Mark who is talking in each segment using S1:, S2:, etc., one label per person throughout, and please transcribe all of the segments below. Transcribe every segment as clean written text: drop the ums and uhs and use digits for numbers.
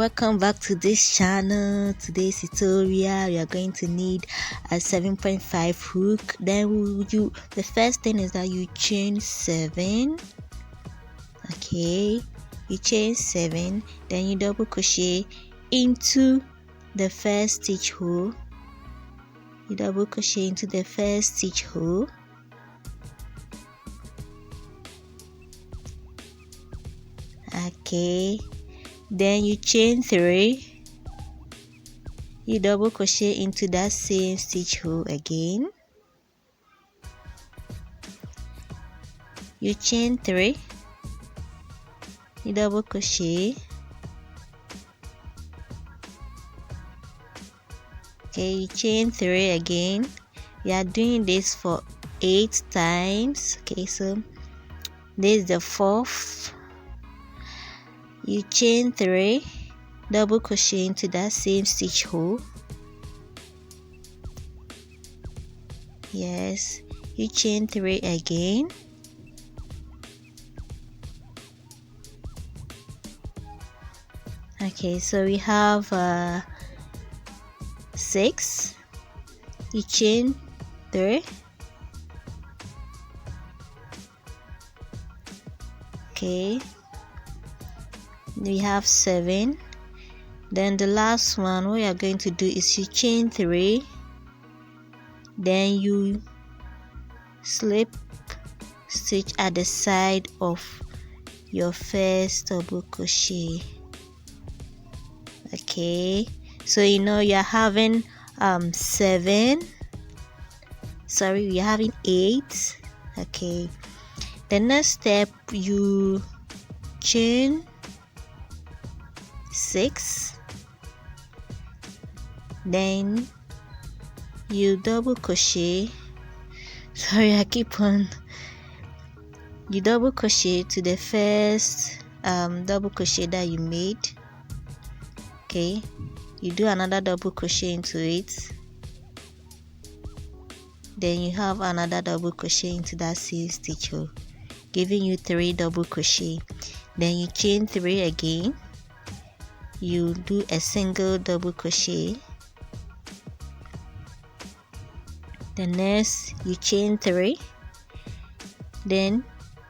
S1: welcome back to this channel. Today's tutorial, we are going to need a 7.5 hook. Then the first thing is that you chain 7. Okay, you chain 7, then you double crochet into the first stitch hole. You double crochet into the first stitch hole. Okay, then you chain 3, you double crochet into that same stitch hole again. You chain 3, you double crochet. Okay, you chain 3 again. We are doing this for 8 times. Okay, so this is the 4th. You chain 3, double crochet into that same stitch hole. Yes, you chain 3 again. Okay, so we have 6. You chain 3. Okay, we have 7. Then the last one, what you are going to do is you chain 3, then you slip stitch at the side of your first double crochet. Okay, so you know you're having 7, sorry, we're having 8. Okay, the next step, you chain 6, then you double crochet, sorry, I keep on, you double crochet to the first double crochet that you made. Okay, you do another double crochet into it, then you have another double crochet into that same stitch hole, giving you 3 double crochet. Then you chain 3 again, you do a single double crochet. The next, you chain 3, then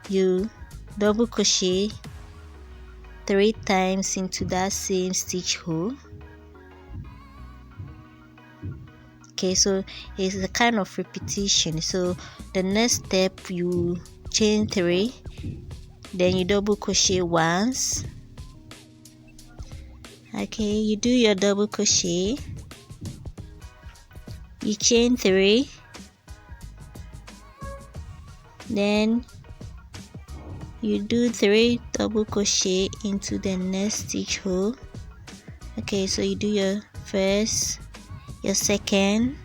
S1: you double crochet 3 times into that same stitch hole. Okay, so it's a kind of repetition. So the next step, you chain 3, then you double crochet once. Okay, you do your double crochet, you chain 3, then you do 3 double crochet into the next stitch hole. Okay, so you do your first, your second,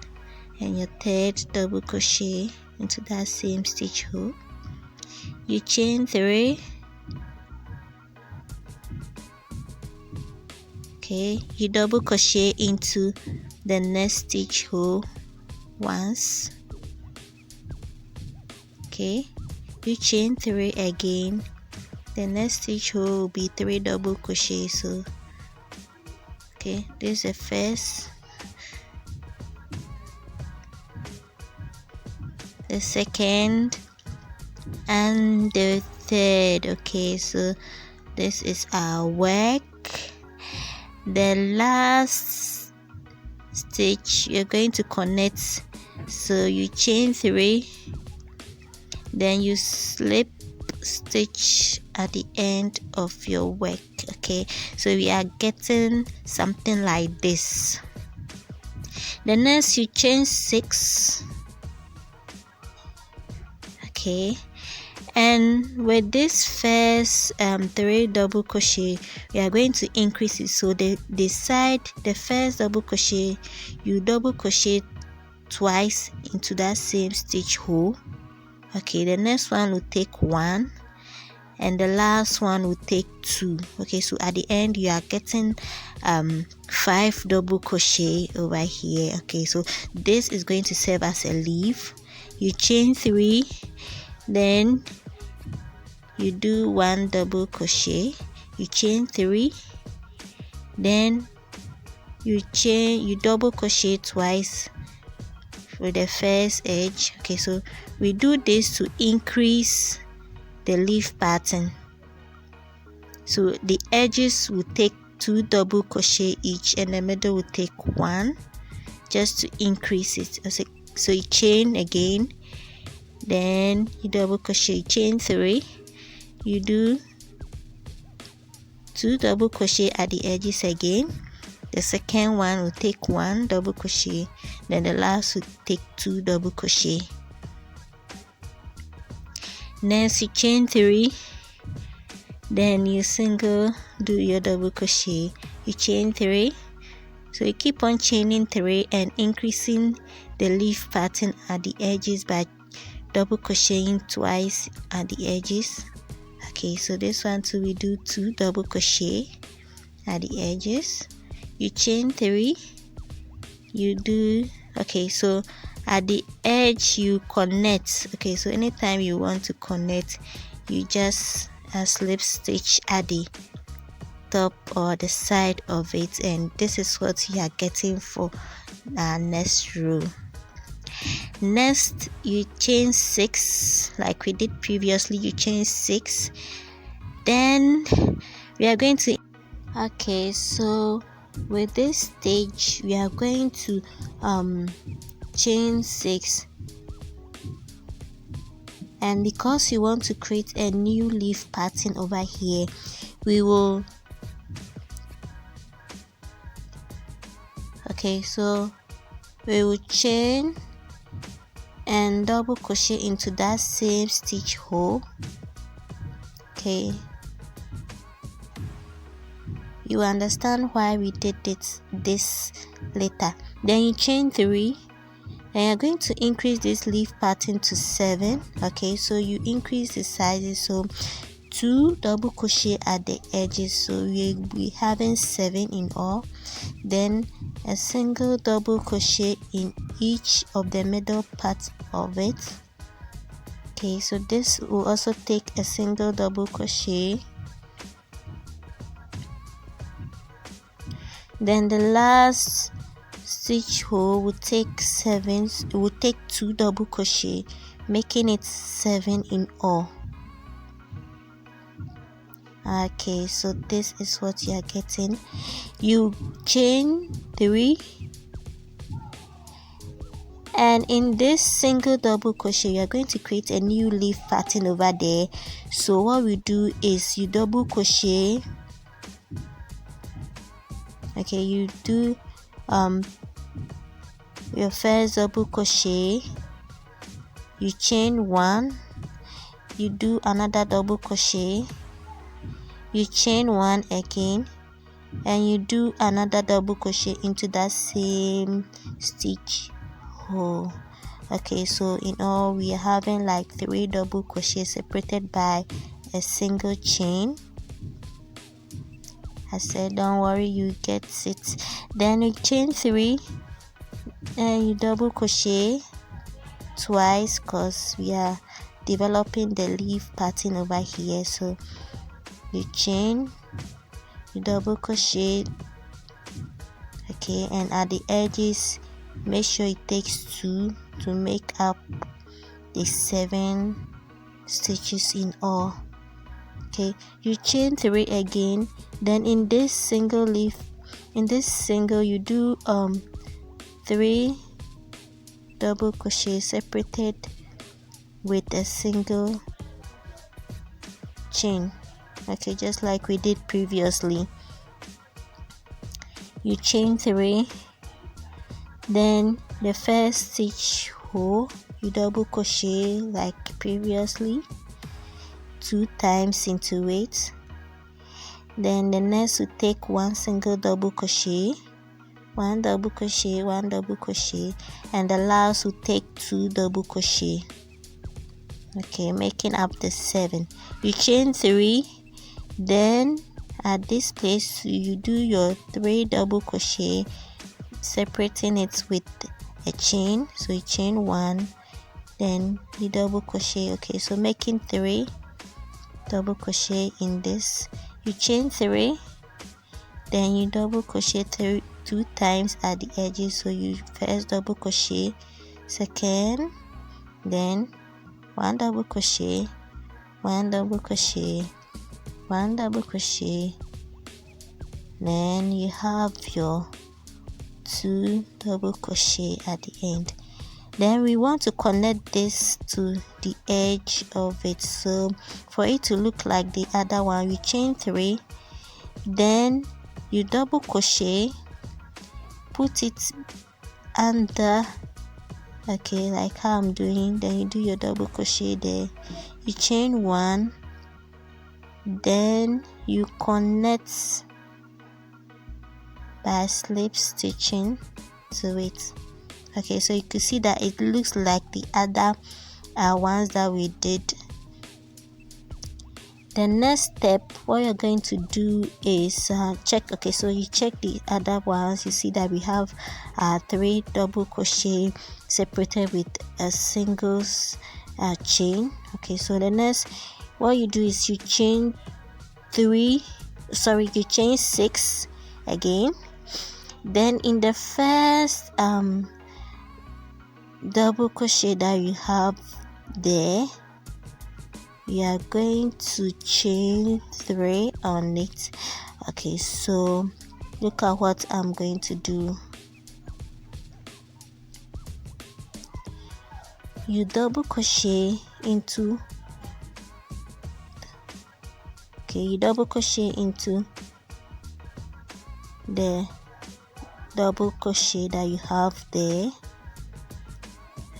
S1: and your third double crochet into that same stitch hole. You chain 3. Okay, you double crochet into the next stitch hole once. Okay, you chain 3 again. The next stitch hole will be 3 double crochet. So okay, this is the first, the second, and the third. Okay, so this is our work. The last stitch, you're going to connect, so you chain 3, then you slip stitch at the end of your work. Okay, so we are getting something like this. The next, you chain 6. Okay, and with this first 3 double crochet, we are going to increase it. So the first double crochet, you double crochet twice into that same stitch hole. Okay, the next one will take 1, and the last one will take 2. Okay, so at the end you are getting 5 double crochet over here. Okay, so this is going to serve as a leaf. You chain 3, then you do 1 double crochet, you chain 3, then you double crochet twice for the first edge. Okay, so we do this to increase the leaf pattern. So the edges will take 2 double crochet each, and the middle will take 1, just to increase it. So you chain again, then you double crochet, chain 3, you do 2 double crochet at the edges again. The second one will take 1 double crochet, then the last will take 2 double crochet. Next you chain 3, then you single, do your double crochet, you chain 3. So you keep on chaining 3 and increasing the leaf pattern at the edges by double crocheting twice at the edges. Okay, so this one too, we do 2 double crochet at the edges, you chain 3, you do, okay, so at the edge you connect. Okay, so anytime you want to connect, you just slip stitch at the top or the side of it, and this is what you are getting for our next row. Next you chain 6 like we did previously, you chain 6, then we are going to, okay, so with this stage we are going to chain 6, and because you want to create a new leaf pattern over here, we will, okay, so we will chain and double crochet into that same stitch hole. Okay, you understand why we did this later. Then you chain 3, and you're going to increase this leaf pattern to 7. Okay, so you increase the sizes, so 2 double crochet at the edges, so we having 7 in all, then a single double crochet in each of the middle parts of it. Okay, so this will also take a single double crochet, then the last stitch hole will take 7, it will take 2 double crochet, making it 7 in all. Okay, so this is what you are getting. You chain 3, and in this single double crochet you are going to create a new leaf pattern over there. So what we do is you double crochet, okay, you do your first double crochet, you chain 1, you do another double crochet, you chain 1 again, and you do another double crochet into that same stitch hole. Okay, so in all we are having like 3 double crochets separated by a single chain. I said don't worry, you get it. Then you chain 3 and you double crochet twice because we are developing the leaf pattern over here. So you chain, you double crochet, okay, and at the edges make sure it takes 2 to make up the 7 stitches in all. Okay, you chain 3 again, then in this single leaf, in this single you do 3 double crochet separated with a single chain. Okay, just like we did previously. You chain 3, then the first stitch hole you double crochet like previously 2 times into it. Then the next will take 1 single double crochet, 1 double crochet, 1 double crochet, and the last will take 2 double crochet. Okay, making up the 7. You chain 3, then at this place you do your 3 double crochet, separating it with a chain. So you chain 1, then you double crochet. Okay, so making 3 double crochet in this. You chain 3, then you double crochet two times at the edges. So you first double crochet, second, then one double crochet, one double crochet, one double crochet, then you have your 2 double crochet at the end. Then we want to connect this to the edge of it, so for it to look like the other one, you chain 3, then you double crochet, put it under, okay, like how I'm doing, then you do your double crochet there, you chain 1, then you connect by slip stitching to it. Okay, so you can see that it looks like the other ones that we did. The next step, what you're going to do is check. Okay, so you check the other ones, you see that we have 3 double crochet separated with a single chain. Okay, so the next, what you do is you chain 6 again. Then in the first double crochet that you have there, you are going to chain 3 on it. Okay, so look at what I'm going to do. You double crochet into, okay, you double crochet into the double crochet that you have there.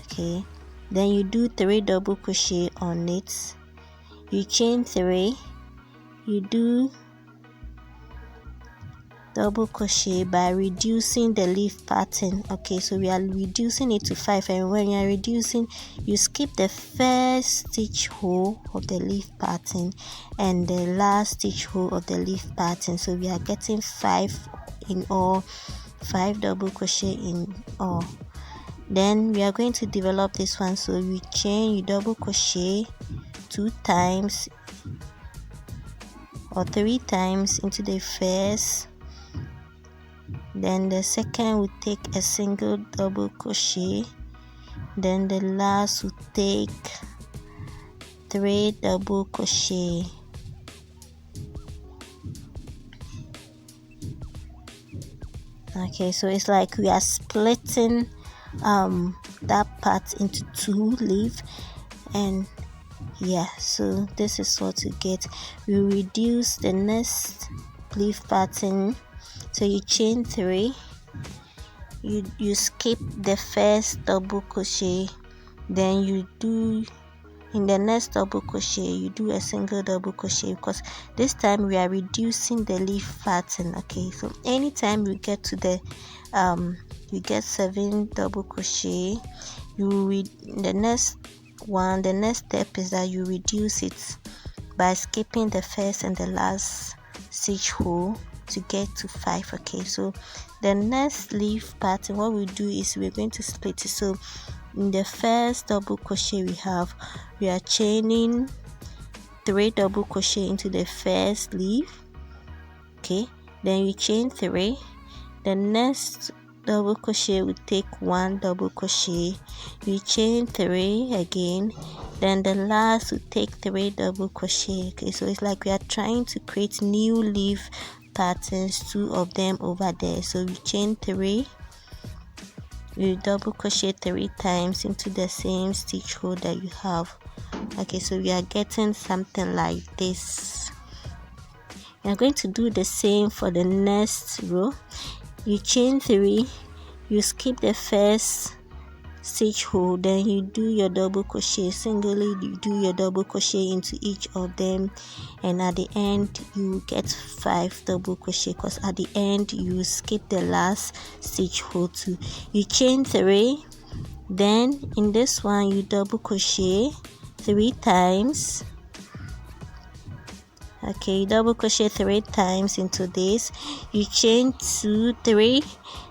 S1: Okay, then you do 3 double crochet on it, you chain 3, you do double crochet by reducing the leaf pattern. Okay, so we are reducing it to 5, and when you are reducing, you skip the first stitch hole of the leaf pattern and the last stitch hole of the leaf pattern, so we are getting 5 in all, 5 double crochet in all. Then we are going to develop this one, so you chain, you double crochet 2 times or 3 times into the first, then the second will take a single double crochet, then the last will take 3 double crochet. Okay, so it's like we are splitting that part into 2 leaves, and yeah, so this is what you get. We reduce the next leaf pattern, so you chain 3, you skip the first double crochet, then you do, in the next double crochet you do a single double crochet, because this time we are reducing the leaf pattern. Okay, so anytime you get to the you get 7 double crochet, the next step is that you reduce it by skipping the first and the last stitch hole to get to 5. Okay, so the next leaf pattern, what we do is we're going to split it. So in the first double crochet we are chaining 3 double crochet into the first leaf. Okay, then you chain 3, the next double crochet will take 1 double crochet, you chain 3 again, then the last will take 3 double crochet. Okay, so it's like we are trying to create new leaf patterns, 2 of them over there. So you chain 3, you double crochet 3 times into the same stitch hole that you have. Okay, so we are getting something like this. We are going to do the same for the next row. You chain 3, you skip the first stitch hole, then you do your double crochet singly, you do your double crochet into each of them, and at the end you get 5 double crochet, because at the end you skip the last stitch hole too. You chain 3, then in this one you double crochet 3 times. Okay, you double crochet 3 times into this, you chain 2, 3,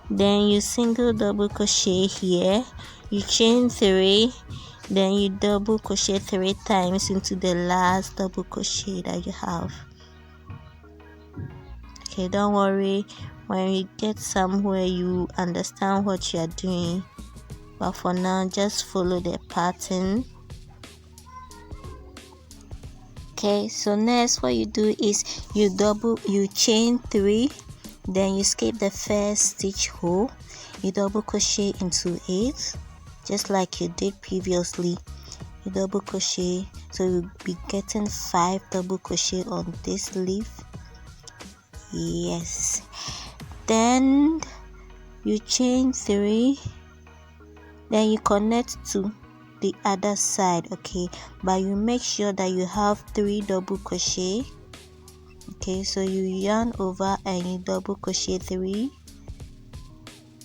S1: then you single double crochet here, you chain 3, then you double crochet 3 times into the last double crochet that you have. Okay, don't worry, when you get somewhere you understand what you are doing, but for now just follow the pattern. Okay, so next what you do is you chain 3, then you skip the first stitch hole, you double crochet into it just like you did previously. You double crochet, so you'll be getting 5 double crochet on this leaf. Yes, then you chain 3, then you connect to the other side. Okay, but you make sure that you have 3 double crochet. Okay, so you yarn over and you double crochet 3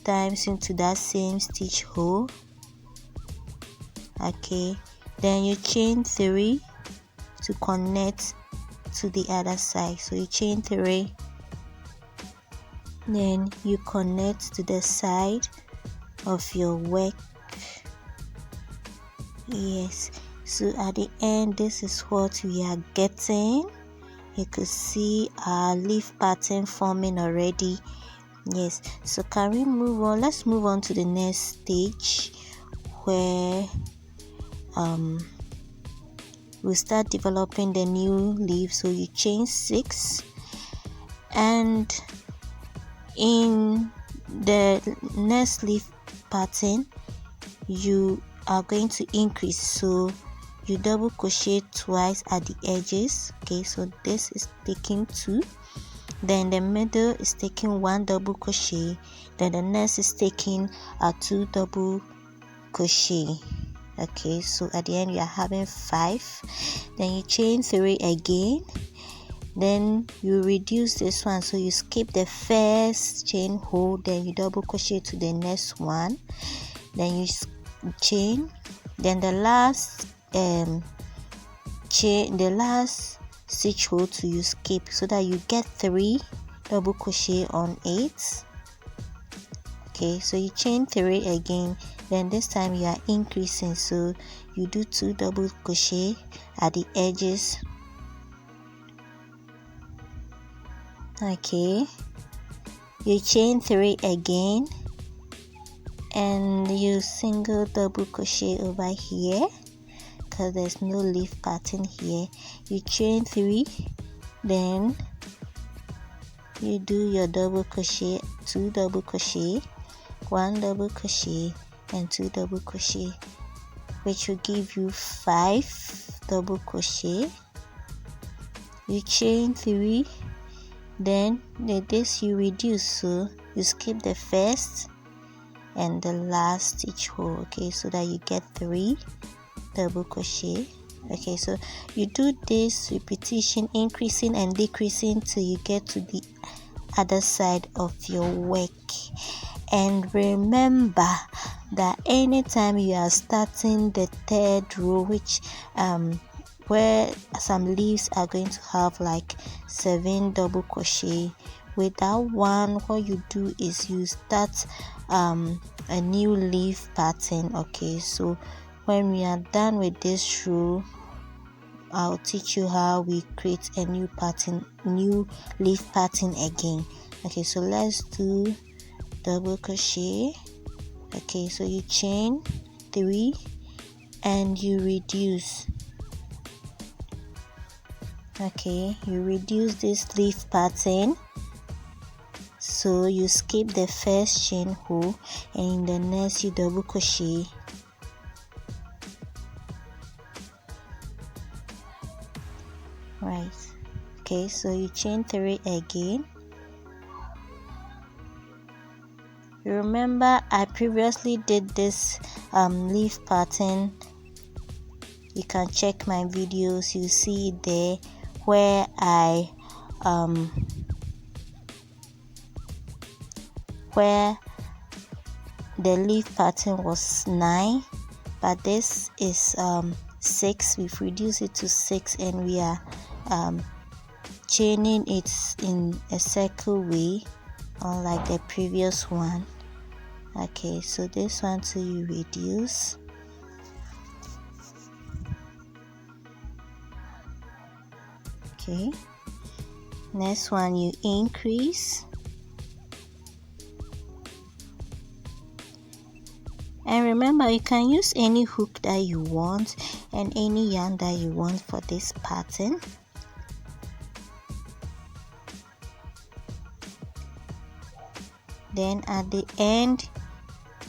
S1: times into that same stitch hole. Okay, then you chain 3 to connect to the other side. So you chain 3, then you connect to the side of your work. Yes, so at the end this is what we are getting. You could see our leaf pattern forming already. Yes, so can we move on? Let's move on to the next stage where we'll start developing the new leaf. So you chain 6, and in the next leaf pattern you are going to increase, so you double crochet twice at the edges. Okay, so this is taking 2, then the middle is taking 1 double crochet, then the next is taking a 2 double crochet. Okay, so at the end you are having 5, then you chain 3 again, then you reduce this one, so you skip the first chain hole, then you double crochet to the next one, then you chain, then the last stitch hole to you skip, so that you get 3 double crochet on it. Okay, so you chain 3 again, then this time you are increasing, so you do 2 double crochet at the edges. Okay, you chain 3 again, and you single double crochet over here because there's no leaf pattern here. You chain 3, then you do your double crochet, 2 double crochet, 1 double crochet and 2 double crochet, which will give you 5 double crochet. You chain 3, then this you reduce, so you skip the first and the last stitch hole. Okay, so that you get 3 double crochet. Okay, so you do this repetition, increasing and decreasing till you get to the other side of your work. And remember that anytime you are starting the 3rd row, which where some leaves are going to have like 7 double crochet, with that one what you do is you start a new leaf pattern. Okay, so when we are done with this row, I'll teach you how we create a new pattern, new leaf pattern again. Okay, so let's do double crochet. Okay, so you chain 3 and you reduce. Okay, you reduce this leaf pattern, so you skip the first chain hole and in the next you double crochet. Right, okay, so you chain 3 again. Remember I previously did this leaf pattern. You can check my videos, you see it there, where where the leaf pattern was 9, but this is 6. We've reduced it to 6 and we are chaining it in a circle way, unlike the previous one. Okay, so this one too you reduce. Okay, Next one, you increase, and remember you can use any hook that you want and any yarn that you want for this pattern. Then at the end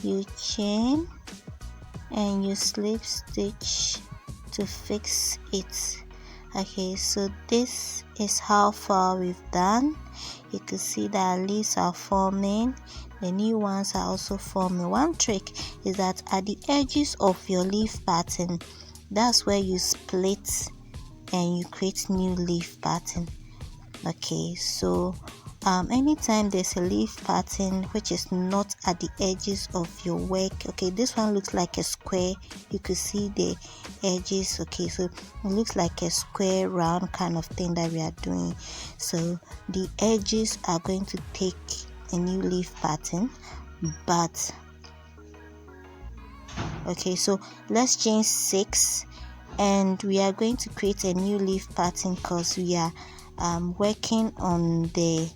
S1: you chain and you slip stitch to fix it. Okay, so this is how far we've done. You can see that leaves are forming, the new ones are also forming. One trick is that at the edges of your leaf pattern, that's where you split and you create new leaf pattern. Okay, so anytime there's a leaf pattern which is not at the edges of your work, okay, this one looks like a square, you could see the edges. Okay, so it looks like a square round kind of thing that we are doing, so the edges are going to take a new leaf pattern. But okay, so let's chain 6 and we are going to create a new leaf pattern because we are working on the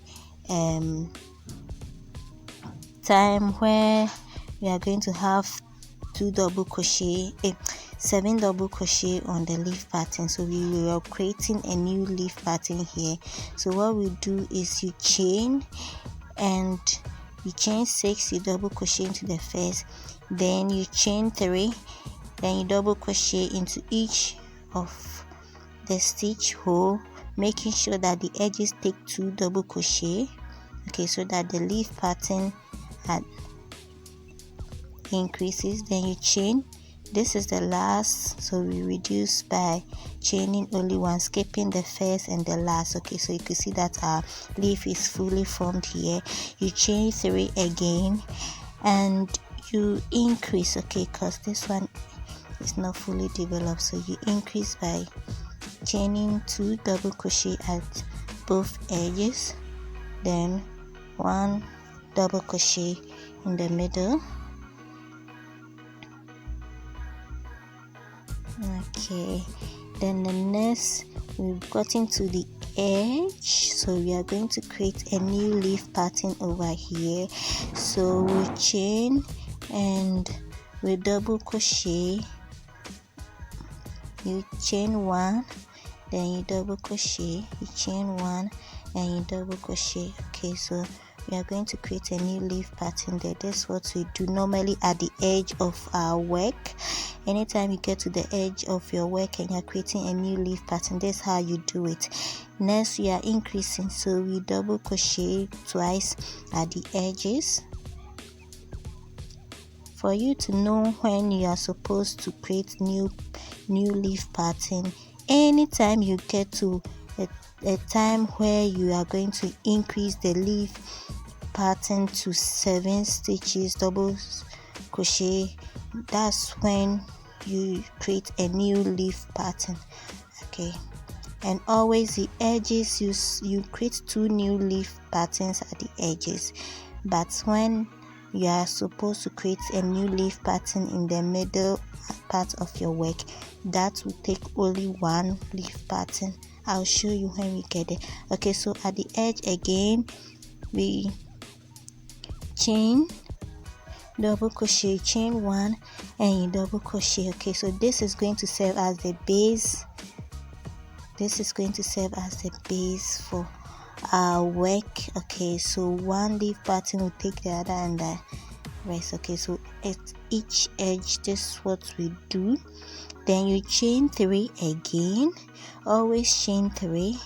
S1: time where we are going to have 7 double crochet on the leaf pattern. So we are creating a new leaf pattern here. So what we do is you chain and you chain 6, you double crochet into the first, then you chain 3, then you double crochet into each of the stitch hole, making sure that the edges take 2 double crochet. Okay, so that the leaf pattern increases. Then you chain, this is the last, so we reduce by chaining only one, skipping the first and the last. Okay, so you can see that our leaf is fully formed here. You chain 3 again and you increase, okay, because this one is not fully developed, so you increase by chaining 2 double crochet at both edges, then 1 double crochet in the middle. Okay, then the next, we've gotten to the edge, so we are going to create a new leaf pattern over here. So we chain and we double crochet, you chain 1, then you double crochet, you chain 1 and you double crochet. Okay, so we are going to create a new leaf pattern there. This is what we do normally at the edge of our work. Anytime you get to the edge of your work and you're creating a new leaf pattern, this is how you do it. Next, we are increasing, so we double crochet twice at the edges. For you to know when you are supposed to create new leaf pattern, anytime you get to a time where you are going to increase the leaf pattern to 7 stitches double crochet, that's when you create a new leaf pattern. Okay, and always the edges, you create 2 new leaf patterns at the edges, but when you are supposed to create a new leaf pattern in the middle part of your work, that will take only 1 leaf pattern. I'll show you when we get there. Okay, so at the edge again, we chain, double crochet, chain 1 and you double crochet. Okay, so this is going to serve as the base. This is going to serve as the base for our work. Okay, so 1 leaf pattern will take the other and the rest. Okay, so at each edge, this is what we do. Then you chain 3 again, always chain 3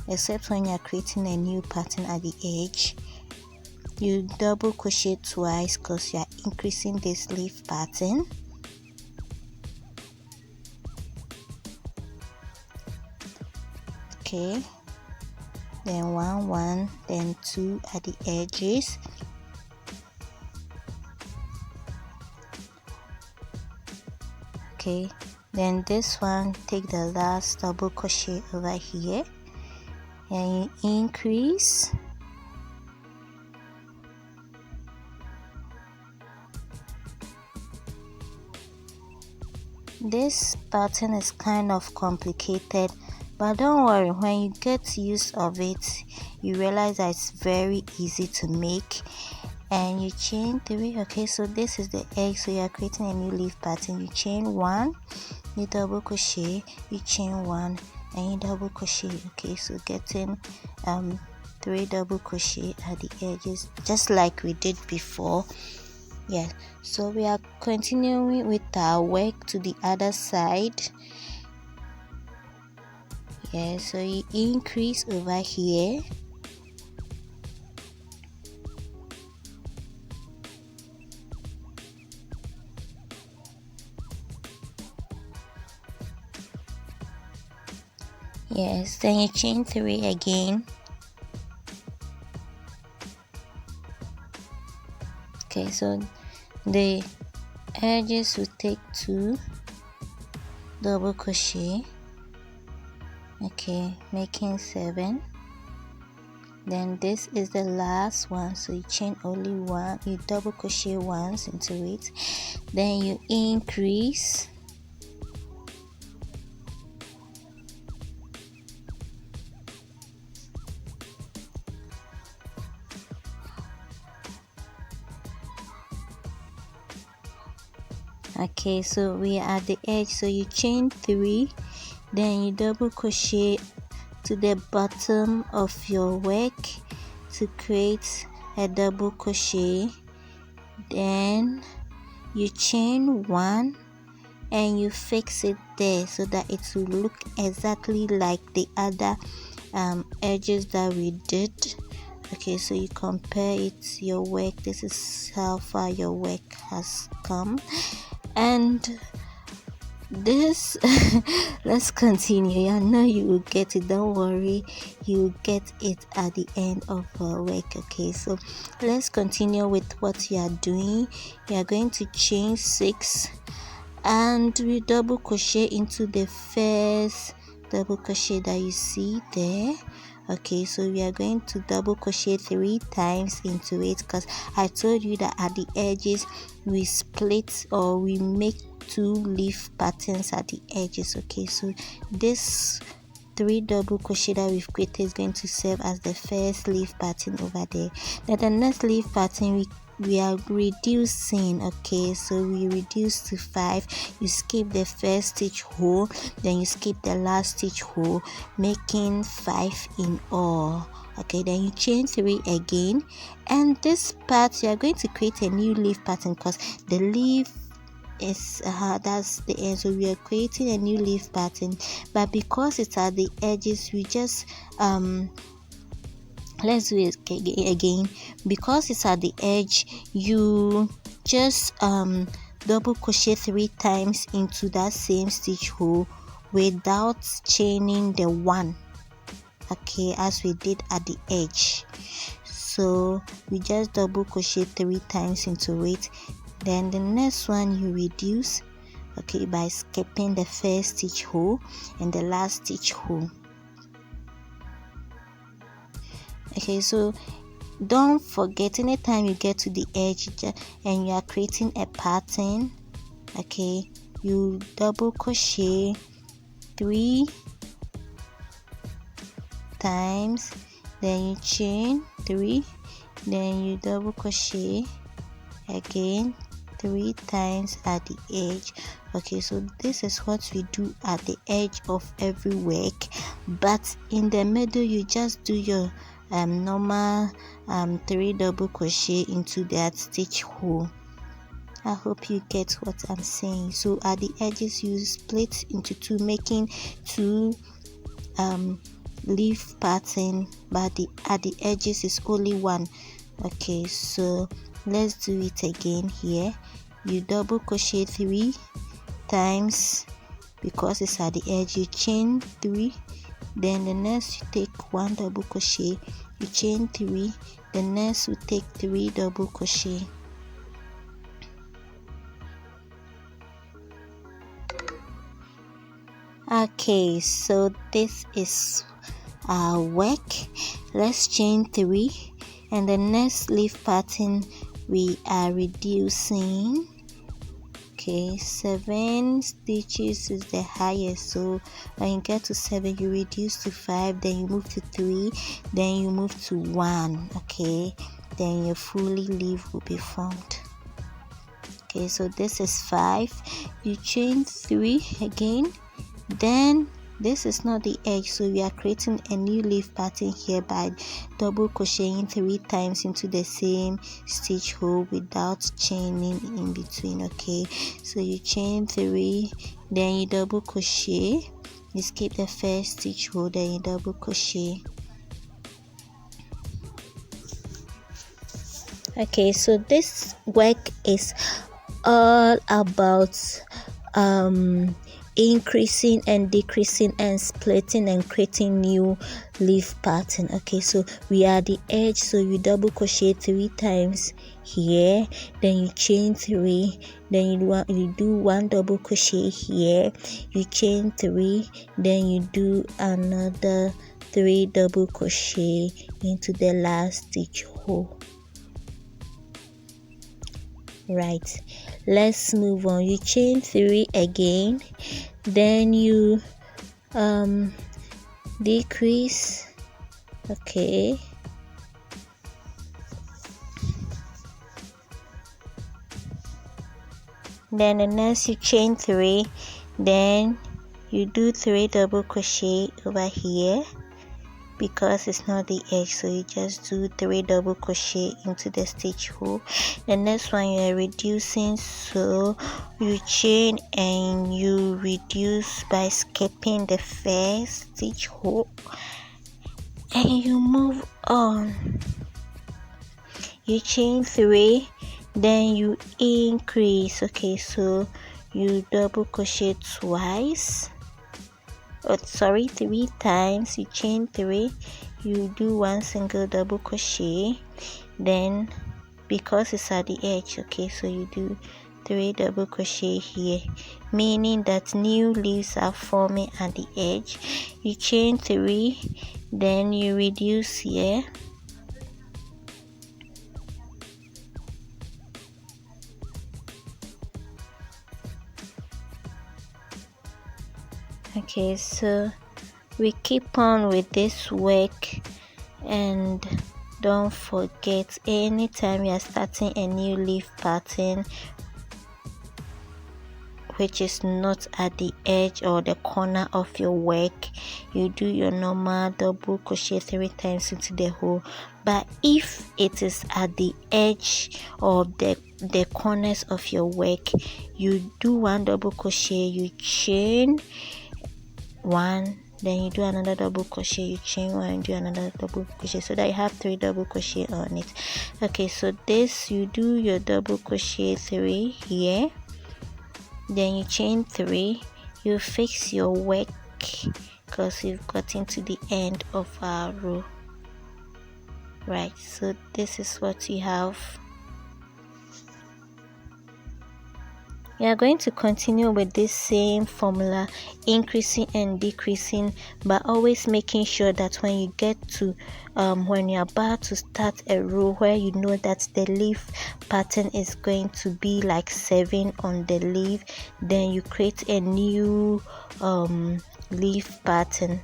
S1: except when you are creating a new pattern at the edge. You double crochet twice because you are increasing this leaf pattern. Okay, then 1, then 2 at the edges. Okay, then this one, take the last double crochet over here and you increase. This pattern is kind of complicated, but don't worry, when you get used of it, you realize that it's very easy to make. And you chain 3. Okay, so this is the edge, so you are creating a new leaf pattern. You chain 1, you double crochet, you chain 1, and you double crochet. Okay, so getting 3 double crochet at the edges, just like we did before. Yeah, so we are continuing with our work to the other side. Yeah, so you increase over here. Yes, then you chain 3 again. Okay, so the edges will take 2 double crochet. Okay, making 7. Then this is the last one, so you chain only 1, you double crochet once into it, then you increase. Okay, so we are at the edge, so you chain 3, then you double crochet to the bottom of your work to create a double crochet, then you chain 1 and you fix it there so that it will look exactly like the other edges that we did. Okay, so you compare it, your work, this is how far your work has come. And this let's continue. I know you will get it, don't worry, you will get it at the end of our work. Okay, so let's continue with what you are doing. You are going to chain 6 and we double crochet into the first double crochet that you see there. Okay, so we are going to double crochet 3 times into it, because I told you that at the edges we split or we make 2 leaf patterns at the edges. Okay, so this 3 double crochet that we've created is going to serve as the first leaf pattern over there. Then the next leaf pattern we are reducing. Okay, so we reduce to 5. You skip the first stitch hole, then you skip the last stitch hole, making 5 in all. Okay, then you chain 3 again, and this part you are going to create a new leaf pattern, because the leaf is that's the end, so we are creating a new leaf pattern. But because it's at the edges, we just let's do it again. Because it's at the edge, you just double crochet 3 times into that same stitch hole without chaining the 1. Okay, as we did at the edge. So we just double crochet 3 times into it. Then the next one you reduce, okay, by skipping the first stitch hole and the last stitch hole. Okay, so don't forget, anytime you get to the edge and you are creating a pattern, okay, you double crochet 3 times, then you chain 3, then you double crochet again 3 times at the edge. Okay, so this is what we do at the edge of every work, but in the middle you just do your normal 3 double crochet into that stitch hole. I hope you get what I'm saying. So at the edges you split into 2, making 2 leaf pattern, but at the edges is only 1. Okay, so let's do it again. Here you double crochet 3 times, because it's at the edge, you chain 3, then the next you take 1 double crochet, you chain 3, the next you take 3 double crochet. Okay, so this is our work. Let's chain 3, and the next leaf pattern we are reducing. Okay, 7 stitches is the highest, so when you get to 7 you reduce to 5, then you move to 3, then you move to 1. Okay, then your fully leaf will be formed. Okay, so this is 5, you chain 3 again, then this is not the edge, so we are creating a new leaf pattern here by double crocheting 3 times into the same stitch hole without chaining in between. Okay, so you chain 3, then you double crochet, you skip the first stitch hole, then you double crochet. Okay, so this work is all about increasing and decreasing and splitting and creating new leaf pattern. Okay, so we are the edge, so you double crochet 3 times here, then you chain 3, then you do 1 double crochet here, you chain 3, then you do another 3 double crochet into the last stitch hole. Right, let's move on. You chain 3 again, then you decrease. Okay, then the next you chain 3, then you do 3 double crochet over here because it's not the edge, so you just do 3 double crochet into the stitch hole. The next one you are reducing, so you chain and you reduce by skipping the first stitch hole and you move on. You chain 3, then you increase. Okay, so you double crochet twice, 3 times, you chain 3, you do 1 single double crochet, then because it's at the edge, okay, so you do 3 double crochet here, meaning that new leaves are forming at the edge. You chain 3, then you reduce here, okay, so we keep on with this work, and don't forget, anytime you are starting a new leaf pattern which is not at the edge or the corner of your work, you do your normal double crochet 3 times into the hole. But if it is at the edge or the corners of your work, you do 1 double crochet, you chain 1, then you do another double crochet, you chain 1 and do another double crochet, so that you have 3 double crochet on it. Okay, so this, you do your double crochet 3 here, then you chain 3, you fix your work because we've gotten to the end of our row. Right, so this is what you have. We are going to continue with this same formula, increasing and decreasing, but always making sure that when you get to when you're about to start a row where you know that the leaf pattern is going to be like 7 on the leaf, then you create a new leaf pattern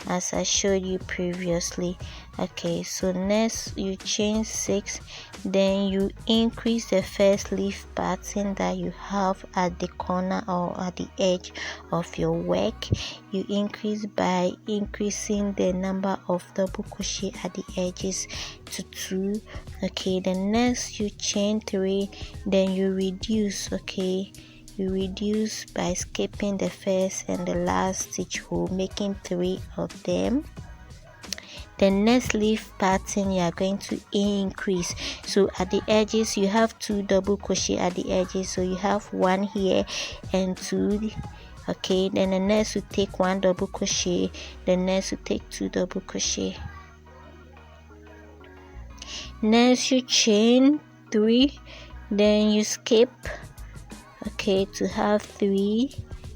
S1: as I showed you previously. Okay, so next you chain 6, then you increase the first leaf pattern that you have at the corner or at the edge of your work. You increase by increasing the number of double crochet at the edges to 2. Okay, the next you chain 3, then you reduce. Okay, you reduce by skipping the first and the last stitch hole, making 3 of them. The next leaf pattern you are going to increase, so at the edges you have 2 double crochet at the edges, so you have 1 here and 2. Okay, then the next you take 1 double crochet, the next you take 2 double crochet, next you chain 3, then you skip, okay, to have 3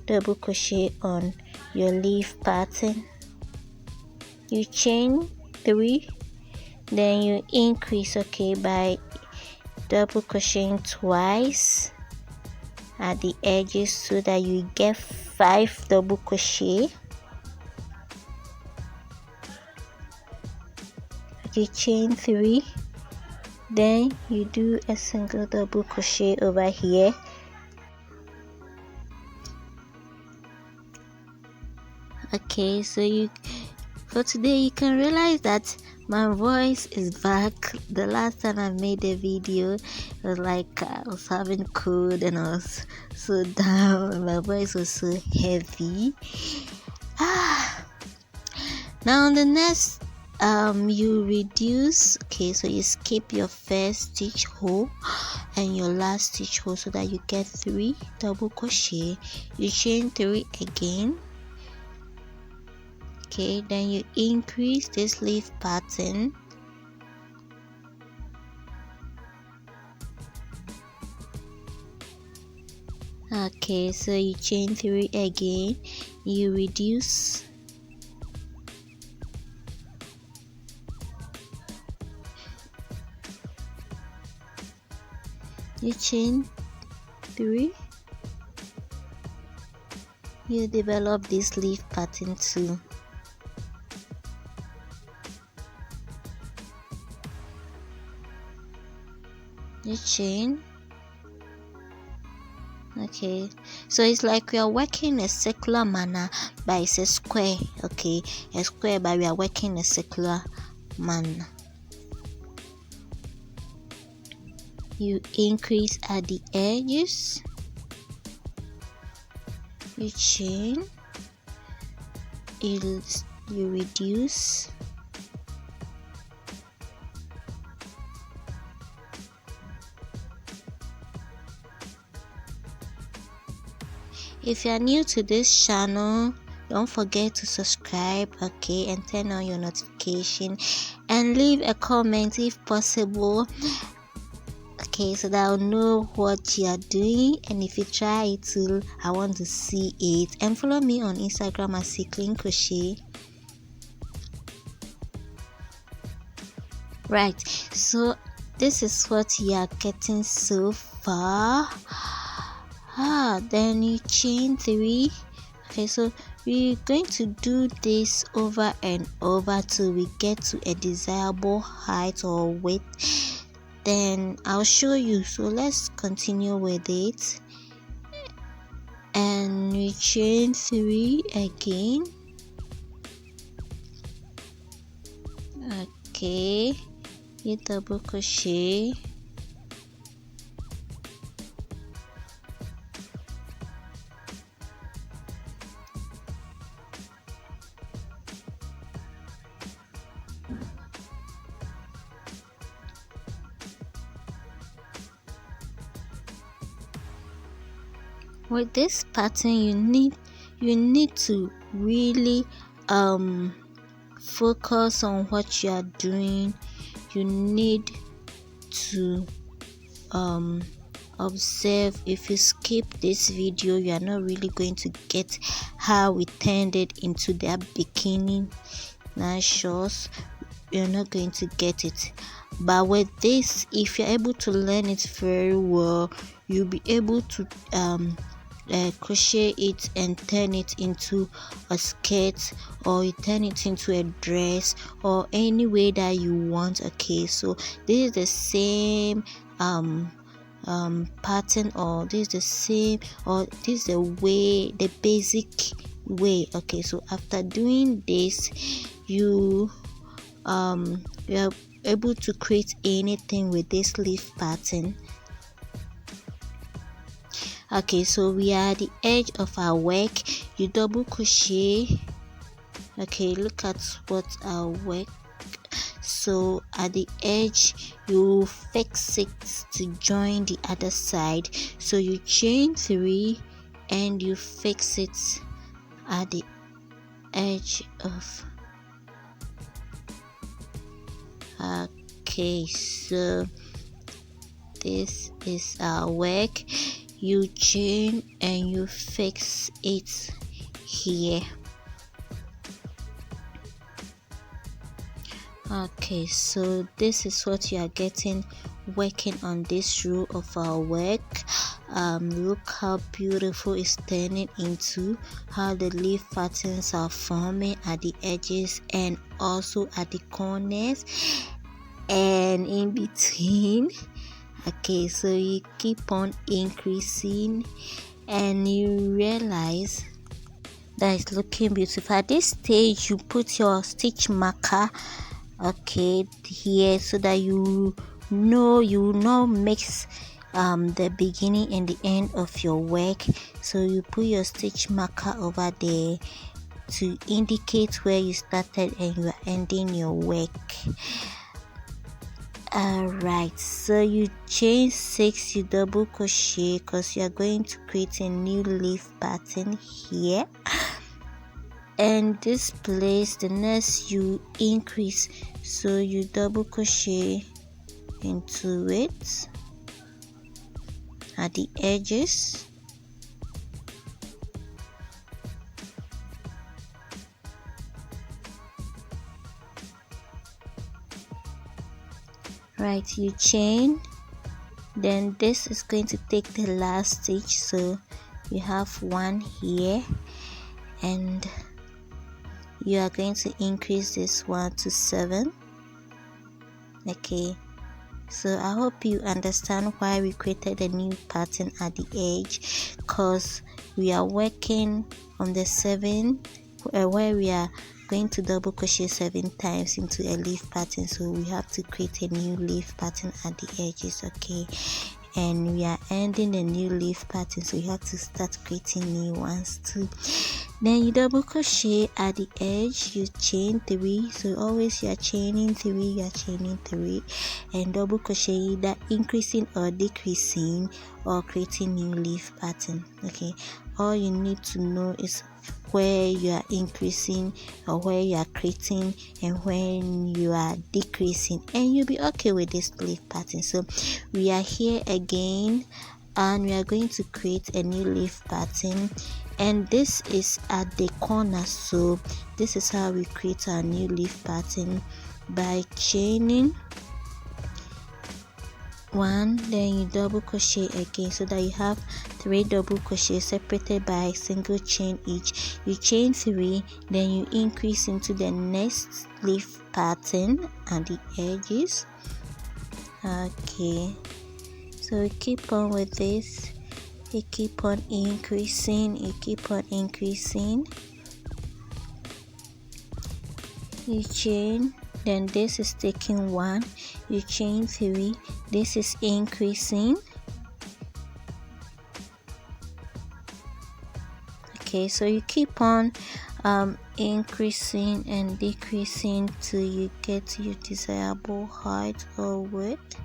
S1: double crochet on your leaf pattern. You chain 3, then you increase, okay, by double crocheting twice, at the edges so that you get 5 double crochet. You chain 3, then you do a single double crochet over here. Okay, so for today you can realize that my voice is back. The last time I made a video, it was like I was having cold and I was so down and my voice was so heavy. Now on the next, you reduce. Okay, so you skip your first stitch hole and your last stitch hole so that you get 3 double crochet. You chain 3 again. Okay, then you increase this leaf pattern. Okay, so you chain 3 again, you reduce, you chain 3, you develop this leaf pattern too. You chain. Okay, so it's like we are working a circular manner, but it's a square. Okay, a square, but we are working a circular manner. You increase at the edges, you chain, you reduce, if you are new to this channel, don't forget to subscribe, okay, and turn on your notification and leave a comment if possible, okay, so that I'll know what you are doing, and if you try it too, I want to see it. And follow me on Instagram at Crochet. Right, so this is what you are getting so far. Then you chain 3. Okay, so we're going to do this over and over till we get to a desirable height or width. Then I'll show you, so let's continue with it. And we chain 3 again. Okay, you double crochet, with this pattern you need to really focus on what you are doing. You need to observe. If you skip this video, you are not really going to get how we turned it into that bikini nice shorts. You're not going to get it. But with this, if you're able to learn it very well, you'll be able to crochet it and turn it into a skirt, or you turn it into a dress, or any way that you want. Okay, so this is the same pattern, or this is the same, or this is the way, the basic way. Okay, so after doing this, you are able to create anything with this leaf pattern. Okay, so we are at the edge of our work. You double crochet. Okay, look at what our work. So at the edge you fix it to join the other side, so you chain 3 and you fix it at the edge of. Okay, so this is our work. You chain and you fix it here. Okay, so this is what you are getting working on this row of our work. Look how beautiful it's turning into, how the leaf patterns are forming at the edges and also at the corners and in between. Okay, so you keep on increasing and you realize that it's looking beautiful. At this stage, you put your stitch marker, okay, here, so that you will not mix the beginning and the end of your work. So you put your stitch marker over there to indicate where you started and you are ending your work. Alright, so you chain 6, you double crochet because you are going to create a new leaf pattern here. And this place, the next you increase, so you double crochet into it at the edges. Right, you chain, then this is going to take the last stitch, so you have 1 here and you are going to increase this one to 7. Okay, so I hope you understand why we created a new pattern at the edge, because we are working on the 7 where we are going to double crochet 7 times into a leaf pattern, so we have to create a new leaf pattern at the edges. Okay, and we are ending the new leaf pattern, so you have to start creating new ones too. Then you double crochet at the edge, you chain 3, so always you are chaining 3, you are chaining 3 and double crochet, either increasing or decreasing or creating new leaf pattern. Okay, all you need to know is where you are increasing or where you are creating and when you are decreasing, and you'll be okay with this leaf pattern. So we are here again and we are going to create a new leaf pattern, and this is at the corner. So this is how we create our new leaf pattern, by chaining 1, then you double crochet again, so that you have 3 double crochet separated by single chain each. You chain 3, then you increase into the next leaf pattern at the edges. Okay, so we keep on with this, you keep on increasing, you keep on increasing, you chain, then this is taking 1, you chain 3, this is increasing. Okay, so you keep on increasing and decreasing till you get to your desirable height or width.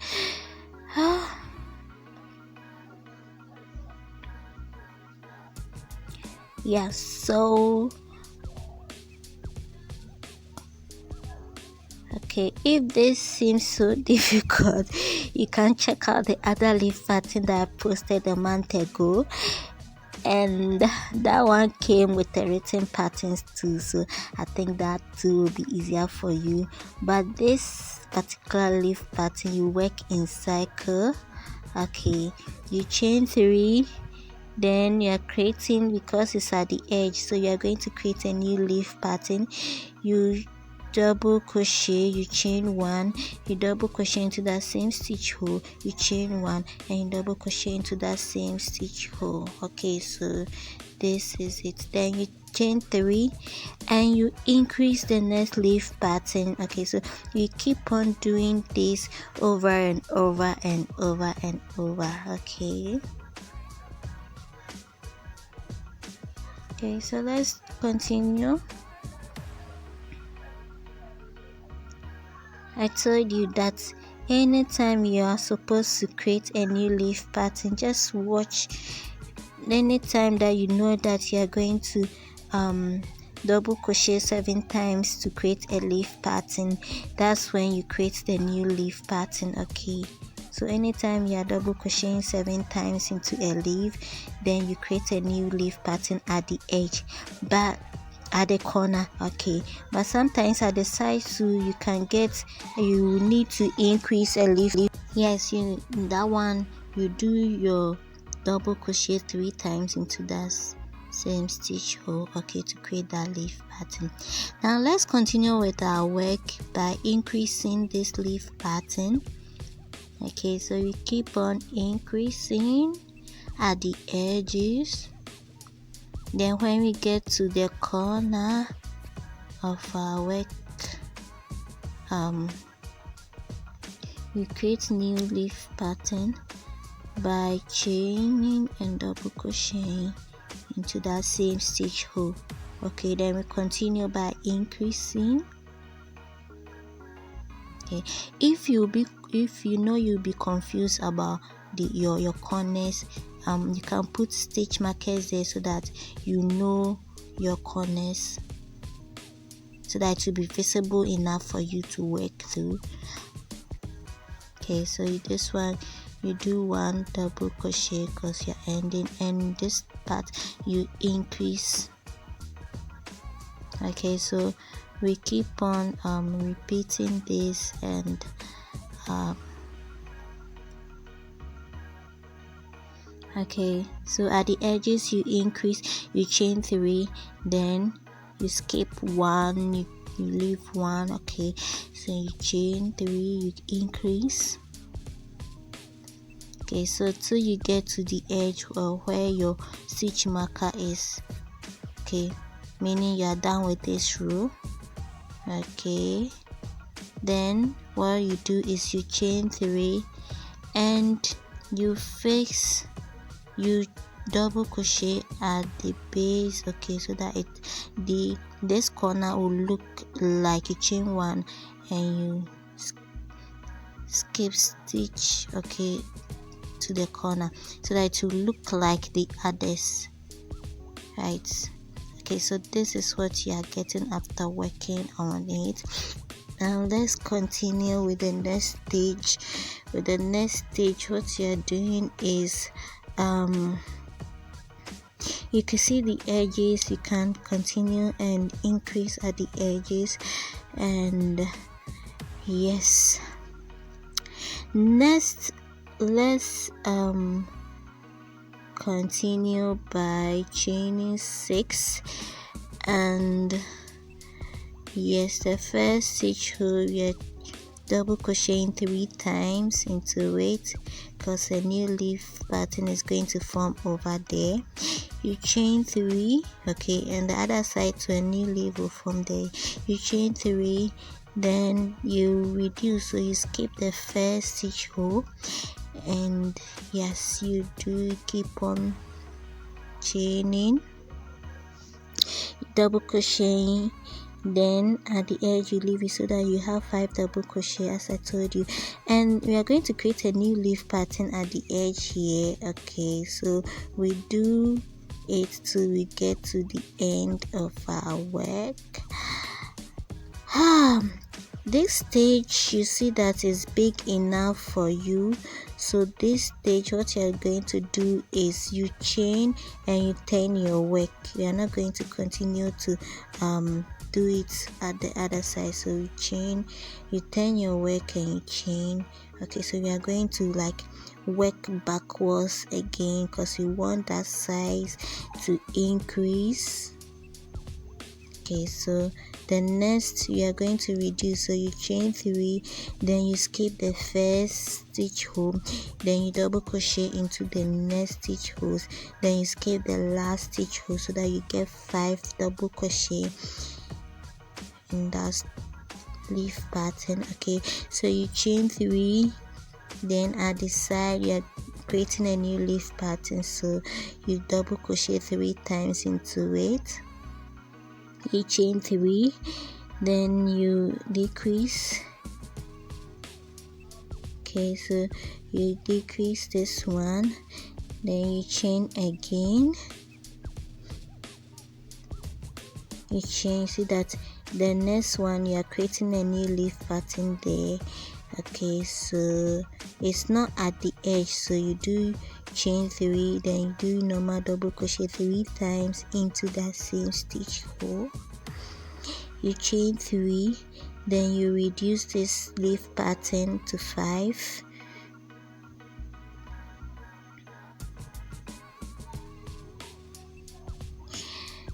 S1: Yeah, so okay, if this seems so difficult, you can check out the other leaf pattern that I posted a month ago, and that one came with the written patterns too, so I think that too will be easier for you. But this particular leaf pattern, you work in cycle. Okay, you chain 3, then you are creating, because it's at the edge, so you are going to create a new leaf pattern. You double crochet, you chain 1, you double crochet into that same stitch hole, you chain 1 and you double crochet into that same stitch hole. Okay, so this is it. Then you chain 3 and you increase the next leaf pattern. Okay, so you keep on doing this over and over and over and over. Okay, so let's continue. I told you that anytime you are supposed to create a new leaf pattern, just watch. Anytime that you know that you are going to double crochet 7 times to create a leaf pattern, that's when you create the new leaf pattern. Okay, so anytime you are double crocheting 7 times into a leaf, then you create a new leaf pattern at the edge, but at the corner. Okay, but sometimes at the side too, you need to increase a leaf. Yes, that one you do your double crochet 3 times into that same stitch hole, okay, to create that leaf pattern. Now let's continue with our work by increasing this leaf pattern. Okay, so we keep on increasing at the edges. Then when we get to the corner of our work, we create new leaf pattern by chaining and double crocheting into that same stitch hole. Okay, then we continue by increasing. Okay, if you know you'll be confused about your corners, you can put stitch markers there so that you know your corners, so that it will be visible enough for you to work through. Okay, so this one you do 1 double crochet because you're ending, and this part you increase. Okay, so we keep on repeating this, and okay, so at the edges you increase, you chain 3, then you skip 1, you leave 1. Okay, so you chain 3, you increase. Okay, so till you get to the edge where your stitch marker is. Okay, meaning you are done with this row. Okay, then what you do is you chain 3 and you double crochet at the base. Okay, so that this corner will look like you chain 1 and you skip stitch, okay, to the corner, so that it will look like the others, right? Okay, so this is what you are getting after working on it. Now let's continue with the next stage. With the next stage, what you are doing is you can see the edges, you can continue and increase at the edges. And yes, next let's continue by chaining 6, and yes, the first stitch hole we are double crocheting 3 times into it because a new leaf pattern is going to form over there. You chain 3, okay, and the other side to a new leaf will form there. You chain 3, then you reduce, so you skip the first stitch hole, and yes, you do keep on chaining, double crocheting, then at the edge you leave it so that you have 5 double crochet as I told you. And we are going to create a new leaf pattern at the edge here. Okay, so we do it till we get to the end of our work. This stage, you see that is big enough for you. So this stage, what you're going to do is you chain and you turn your work. You are not going to continue to do it at the other side. So you chain, you turn your work and you chain. Okay, so we are going to like work backwards again because we want that size to increase. Okay, so the next you are going to reduce, so you chain 3, then you skip the first stitch hole, then you double crochet into the next stitch holes, then you skip the last stitch hole so that you get 5 double crochet in that leaf pattern. Okay, so you chain 3, then at the side you are creating a new leaf pattern, so you double crochet 3 times into it. You chain 3, then you decrease. Okay, so you decrease this one, then you chain again. You chain, see that the next one you are creating a new leaf pattern there. Okay, so it's not at the edge, so you do chain 3, then you do normal double crochet 3 times into that same stitch hole. You chain 3, then you reduce this leaf pattern to 5.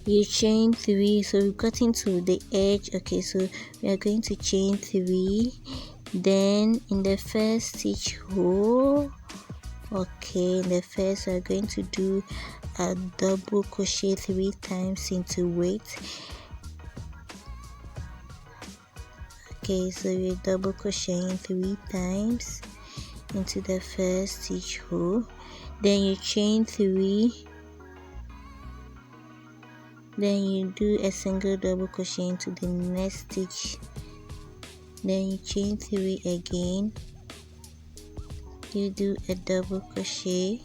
S1: you chain 3. So we've gotten to the edge. Okay, so we are going to chain 3. Then in the first stitch hole, okay, in the first we're going to do a double crochet 3 times into weight. Okay, so we're double crocheting 3 times into the first stitch hole. Then you chain 3. Then you do a single double crochet into the next stitch. Then you chain 3 again. You do a double crochet.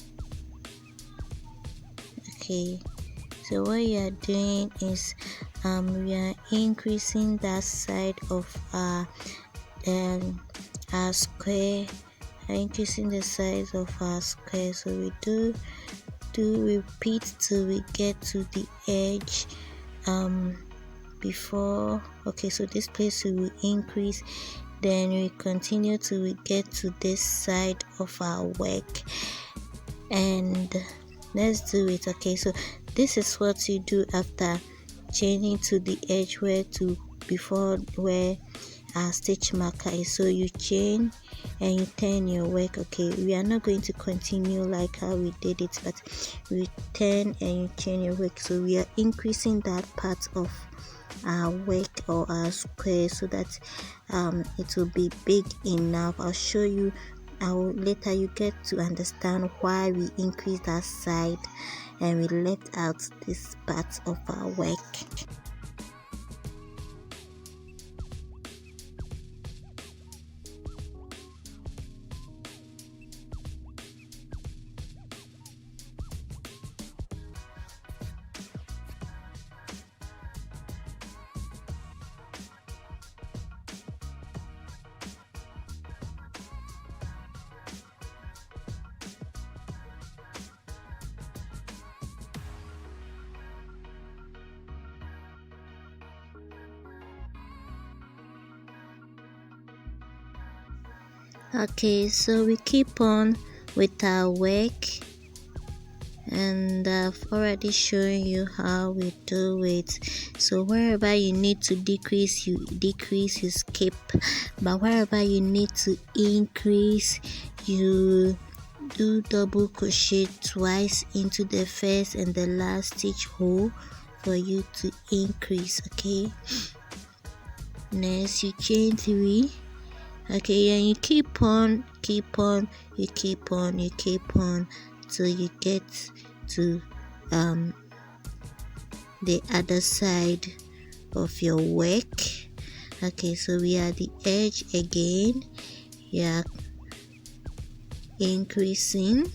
S1: Okay, so what you are doing is we are increasing that side of our square, increasing the size of our square. So we do repeat till we get to the edge before. Okay, so this place we will increase, then we continue till we get to this side of our work, and let's do it. Okay, so this is what you do after chaining to the edge before where our stitch marker is. So you chain and you turn your work. Okay, we are not going to continue like how we did it, but we turn and you chain your work. So we are increasing that part of our work or our square so that it will be big enough. I'll show you. Later you get to understand why we increased that side and we left out this part of our work. Okay, so we keep on with our work, and I've already shown you how we do it. So wherever you need to decrease, you decrease, you skip, but wherever you need to increase, you do double crochet twice into the first and the last stitch hole for you to increase. Okay, next you chain 3. Okay, and you keep on till you get to the other side of your work. Okay, so we are at the edge again. You are increasing.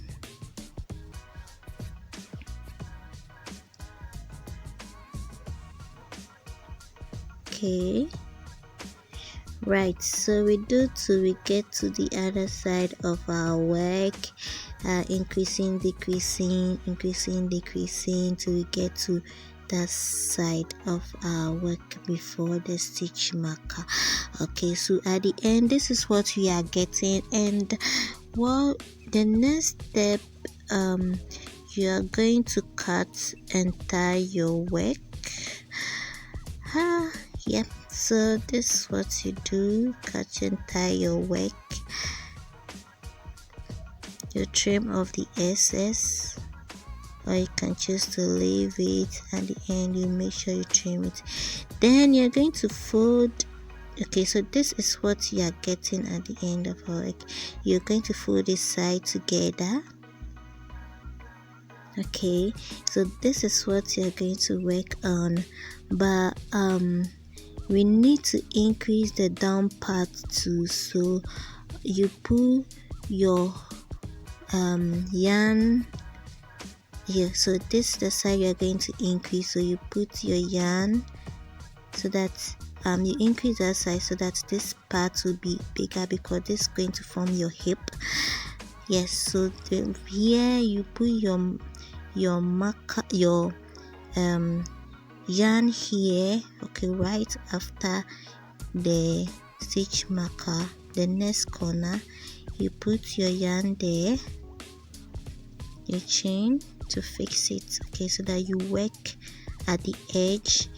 S1: Okay, right, so we do till we get to the other side of our work, increasing, decreasing till we get to that side of our work before the stitch marker. Okay, so at the end, this is what we are getting. And well, the next step, you are going to cut and tie your work. Yep, so this is what you do: cut and tie your work. You trim off the excess, or you can choose to leave it. At the end, you make sure you trim it. Then you're going to fold. Okay, so this is what you are getting at the end of our work. You're going to fold this side together. Okay, so this is what you're going to work on, but we need to increase the down part too. So you pull your yarn here. So this is the side you're going to increase. So you put your yarn so that you increase that side so that this part will be bigger, because this is going to form your hip. Yes, so here you put your marker, your yarn here. Okay, right after the stitch marker, the next corner, you put your yarn there, you chain to fix it. Okay, so that you work at the edge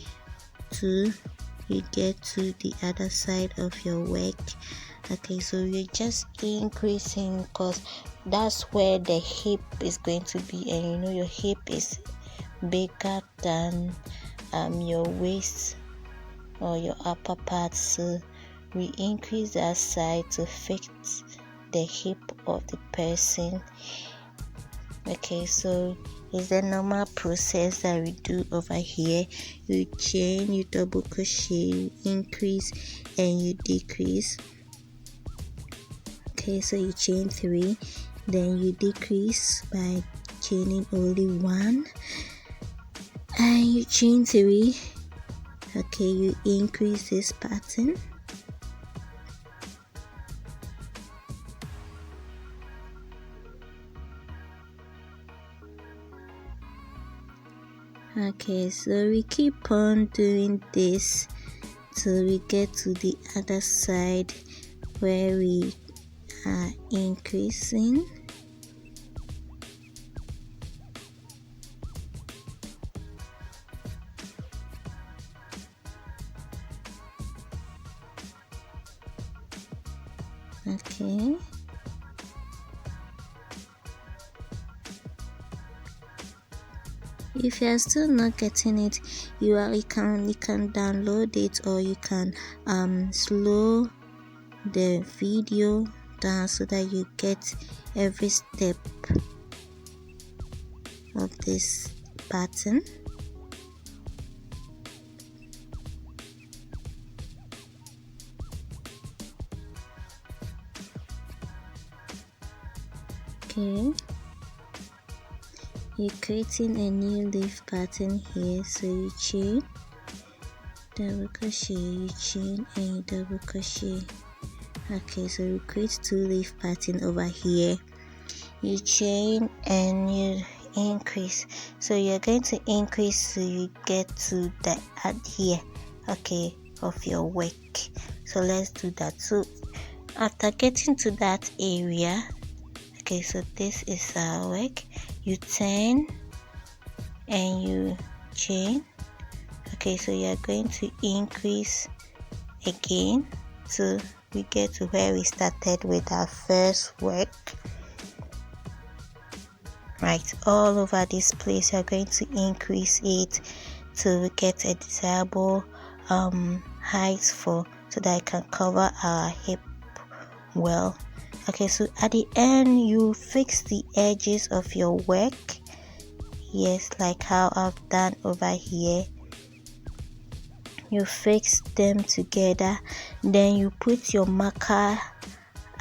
S1: till you get to the other side of your work. Okay, so you're just increasing because that's where the hip is going to be, and you know your hip is bigger than your waist or your upper part, so we increase that side to fit the hip of the person. Okay, so it's the normal process that we do over here. You chain, you double crochet, you increase and you decrease. Okay, so you chain 3, then you decrease by chaining only 1, and you chain 3. Okay, you increase this pattern. Okay, so we keep on doing this till we get to the other side where we are increasing. Okay, if you are still not getting it, you can download it, or you can slow the video down so that you get every step of this pattern. Okay, you're creating a new leaf pattern here, so you chain, double crochet, you chain and you double crochet. Okay, so you create 2 leaf pattern over here. You chain and you increase, so you're going to increase so you get to the here, okay, of your work. So let's do that. So after getting to that area, okay, so this is our work. You turn and you chain. Okay, so you're going to increase again so we get to where we started with our first work. Right, all over this place you're going to increase it till we get a desirable height so that I can cover our hip well. Okay, so at the end you fix the edges of your work, yes, like how I've done over here. You fix them together, then you put your marker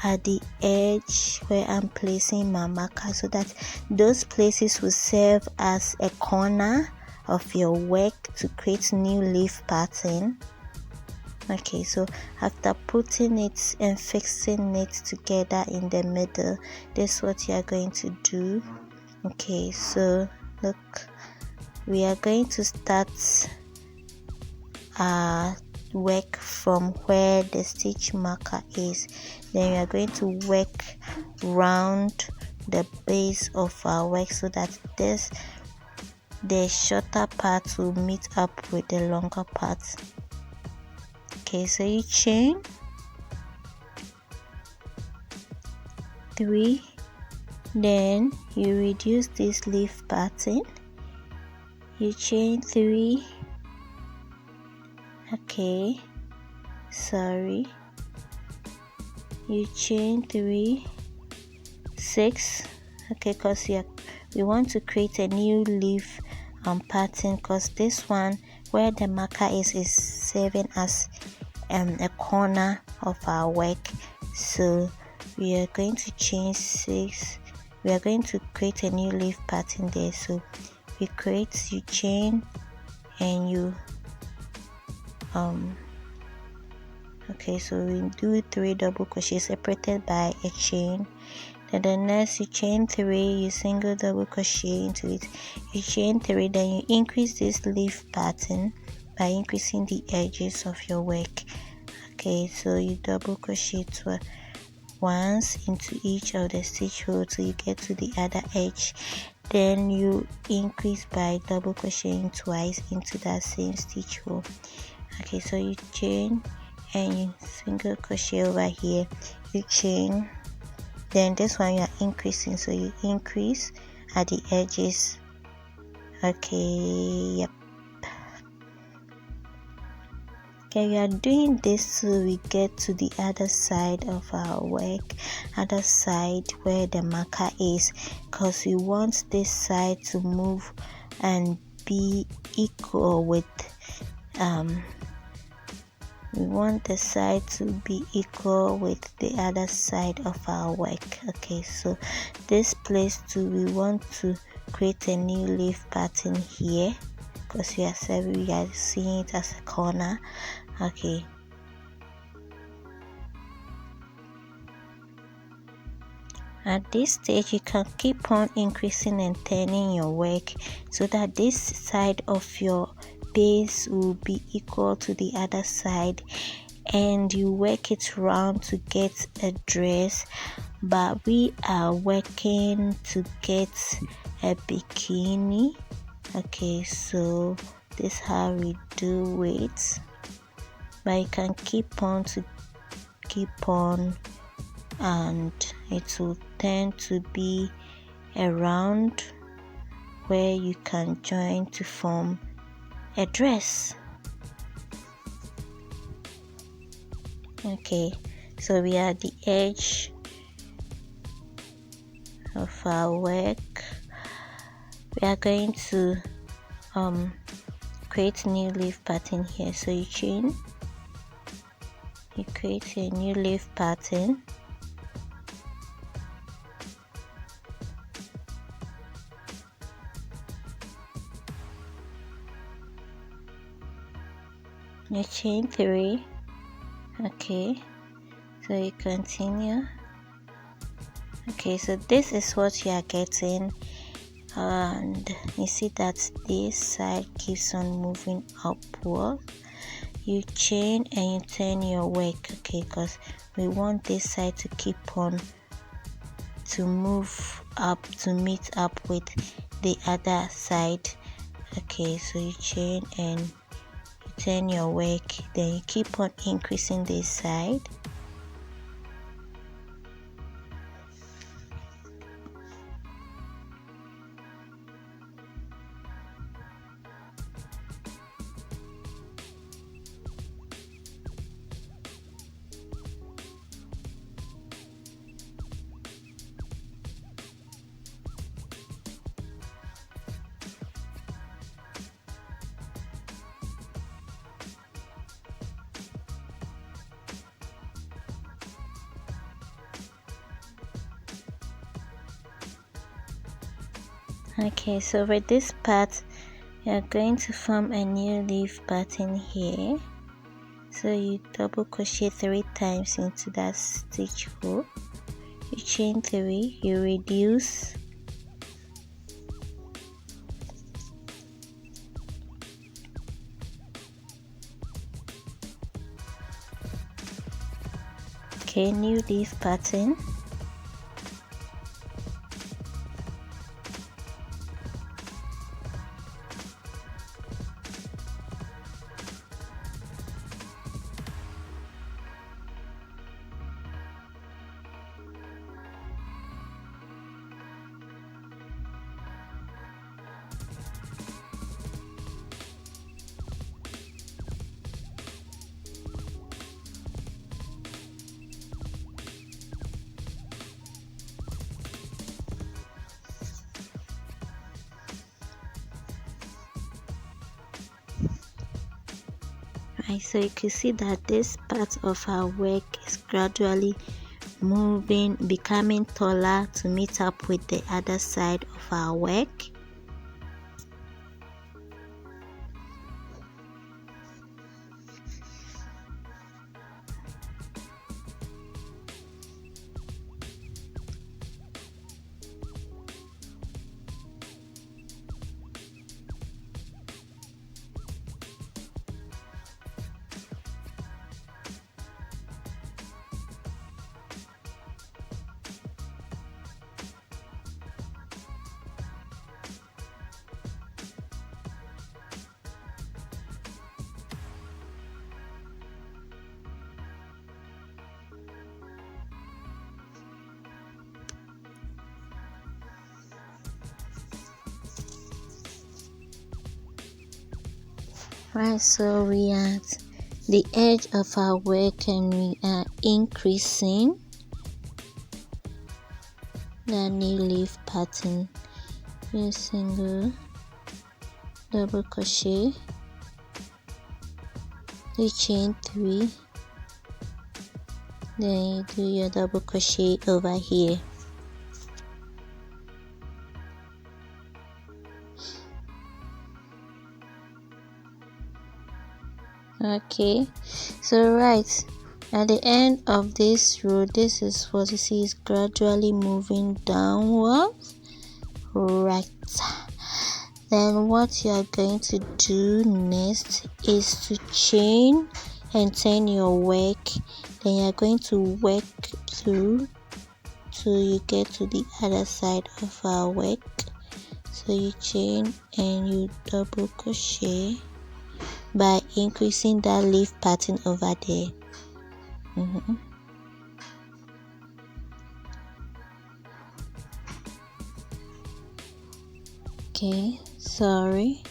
S1: at the edge where I'm placing my marker, so that those places will serve as a corner of your work to create new leaf pattern. Okay, so after putting it and fixing it together in the middle, this is what you are going to do. Okay, so look, we are going to start our work from where the stitch marker is. Then we are going to work round the base of our work so that the shorter part will meet up with the longer part. Okay, so you chain 3, then you reduce this leaf pattern, you chain 3, okay, sorry, you chain 3, 6, okay, because we want to create a new leaf pattern, because this one where the marker is serving as a corner of our work. So we are going to chain 6, we are going to create a new leaf pattern there. So you chain and you okay, so we do 3 double crochet separated by a chain. Then the next you chain 3, you single double crochet into it, you chain 3, then you increase this leaf pattern by increasing the edges of your work. Okay, so you double crochet once into each of the stitch holes till you get to the other edge. then you increase by double crocheting twice into that same stitch hole. Okay, so you chain and you single crochet over here, you chain, then this one you are increasing, so you increase at the edges. Okay, yep. Okay, we are doing this till we get to the other side of our work, other side where the marker is, because we want this side to move and be equal with we want the side to be equal with the other side of our work. Okay, so this place too, we want to create a new leaf pattern here, because we are seeing it as a corner. Okay, at this stage you can keep on increasing and turning your work so that this side of your base will be equal to the other side, and you work it round to get a dress, but we are working to get a bikini. Okay, so this is how we do it, but you can keep on and it will tend to be a round where you can join to form a dress. Okay, so we are at the edge of our work. We are going to create new leaf pattern here, so you chain, you create a new leaf pattern, you chain 3. Okay, so you continue. Okay, so this is what you are getting, and you see that this side keeps on moving upward. You chain and you turn your work, okay, because we want this side to keep on to move up to meet up with the other side. Okay, so you chain and you turn your work, then you keep on increasing this side. Okay, so for this part you are going to form a new leaf pattern here, so you double crochet 3 times into that stitch hole, you chain 3, you reduce, okay, new leaf pattern, right? So you can see that this part of our work is gradually moving, becoming taller to meet up with the other side of our work. Right, so we are at the edge of our work and we are increasing the new leaf pattern. Use single double crochet, you chain 3, then you do your double crochet over here. Okay, so right at the end of this row, this is what you see is gradually moving downwards. Right, then what you are going to do next is to chain and turn your work. Then you are going to work through till you get to the other side of our work. So you chain and you double crochet by increasing that leaf pattern over there. Okay, sorry.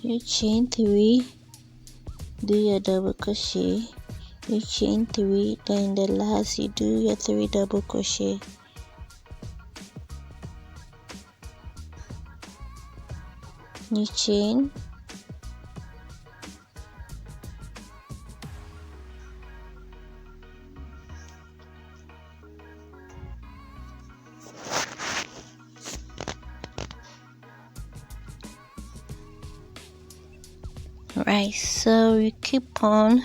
S1: You chain 3, do your double crochet, you chain 3, then the last you do your 3 double crochet. You chain, right, so you keep on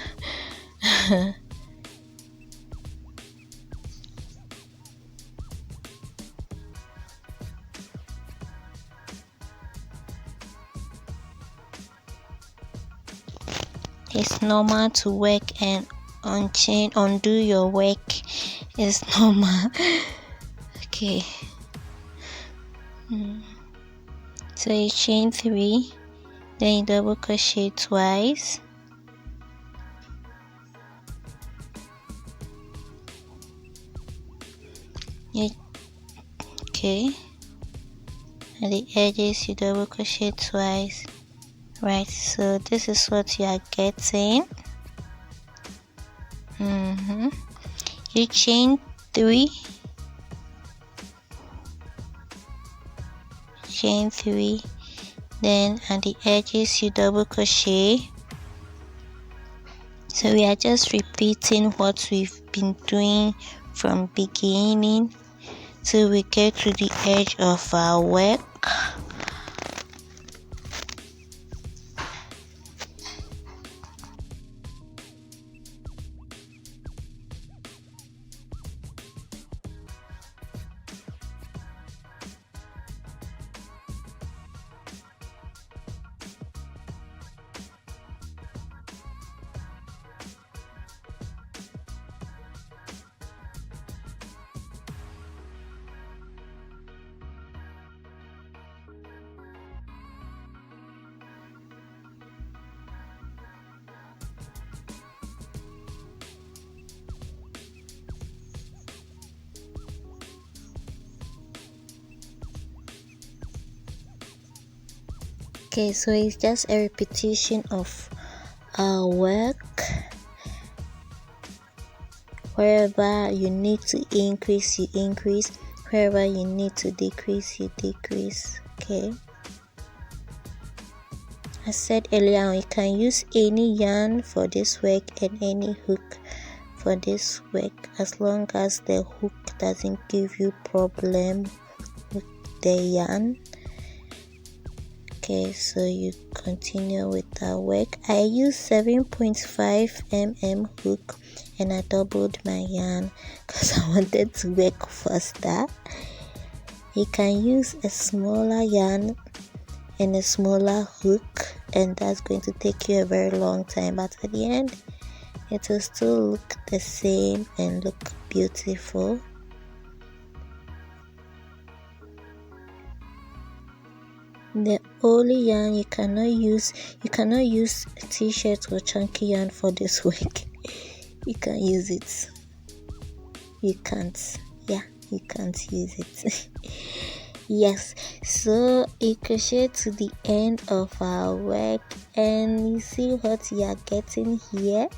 S1: it's normal to work and undo your work. It's normal. Okay, so you chain 3, then you double crochet twice, okay, at the edges you double crochet twice. Right, so this is what you are getting. You chain 3, chain 3, then at the edges you double crochet. So we are just repeating what we've been doing from beginning till we get to the edge of our work. Okay, so it's just a repetition of our work. Wherever you need to increase, you increase. Wherever you need to decrease, you decrease. Okay. I said earlier on, you can use any yarn for this work and any hook for this work, as long as the hook doesn't give you problem with the yarn. Okay, so you continue with that work. I used 7.5 mm hook and I doubled my yarn because I wanted to work faster. You can use a smaller yarn and a smaller hook, and that's going to take you a very long time, but at the end it will still look the same and look beautiful. The only yarn you cannot use t-shirt or chunky yarn for this work. You can use it. You can't use it. Yes, so it crochet to the end of our work, and you see what you are getting here.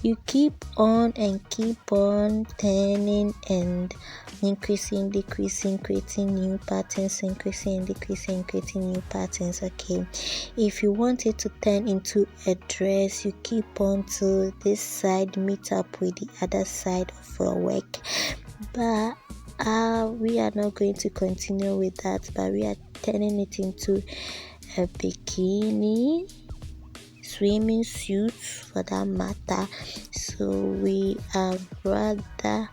S1: You keep on and keep on turning and increasing, decreasing, creating new patterns, increasing, decreasing, creating new patterns. Okay, if you want it to turn into a dress, you keep on to this side, meet up with the other side of your work. But we are not going to continue with that, but we are turning it into a bikini, swimming suit for that matter. So we are rather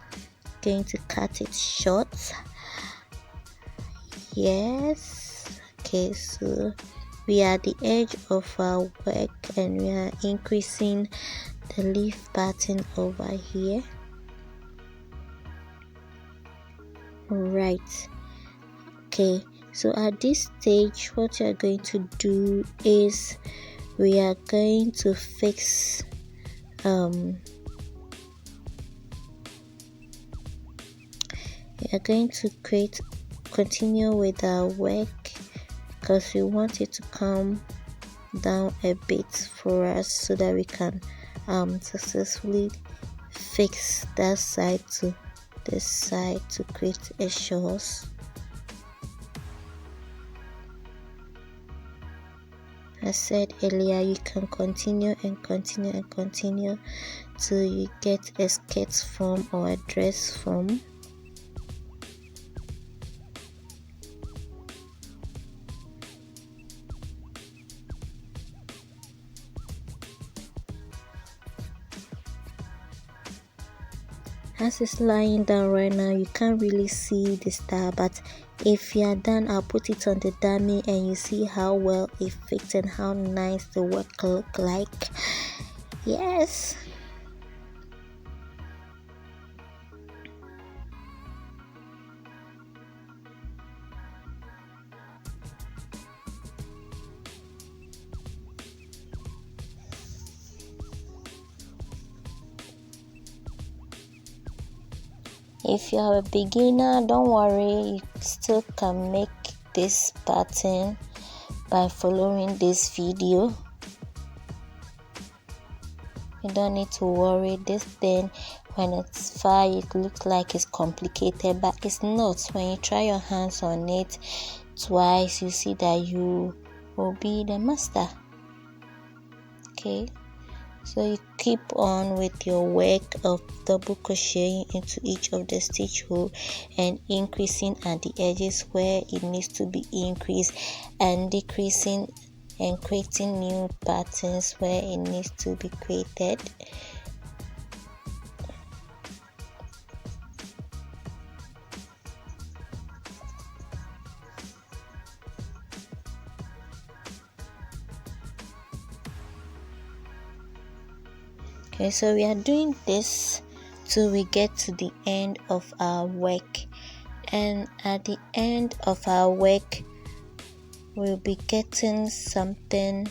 S1: going to cut it short. Yes. Okay, so we are at the edge of our work and we are increasing the leaf pattern over here. Right. Okay, so at this stage what we are going to do is we are going to fix we are going to continue with our work because we want it to come down a bit for us so that we can successfully fix that side to this side to create a shorts. I said earlier, you can continue and continue and continue till you get a skirt form or a dress form. As it's lying down right now, you can't really see the star, but if you are done, I'll put it on the dummy and you see how well it fits and how nice the work look like. Yes. If you are a beginner, don't worry, you still can make this pattern by following this video. You don't need to worry. This thing, when it's far, it looks like it's complicated, but it's not. When you try your hands on it twice, you see that you will be the master. Okay, so you keep on with your work of double crocheting into each of the stitch hole and increasing at the edges where it needs to be increased and decreasing and creating new patterns where it needs to be created. Okay, so we are doing this till we get to the end of our work, and at the end of our work we'll be getting something.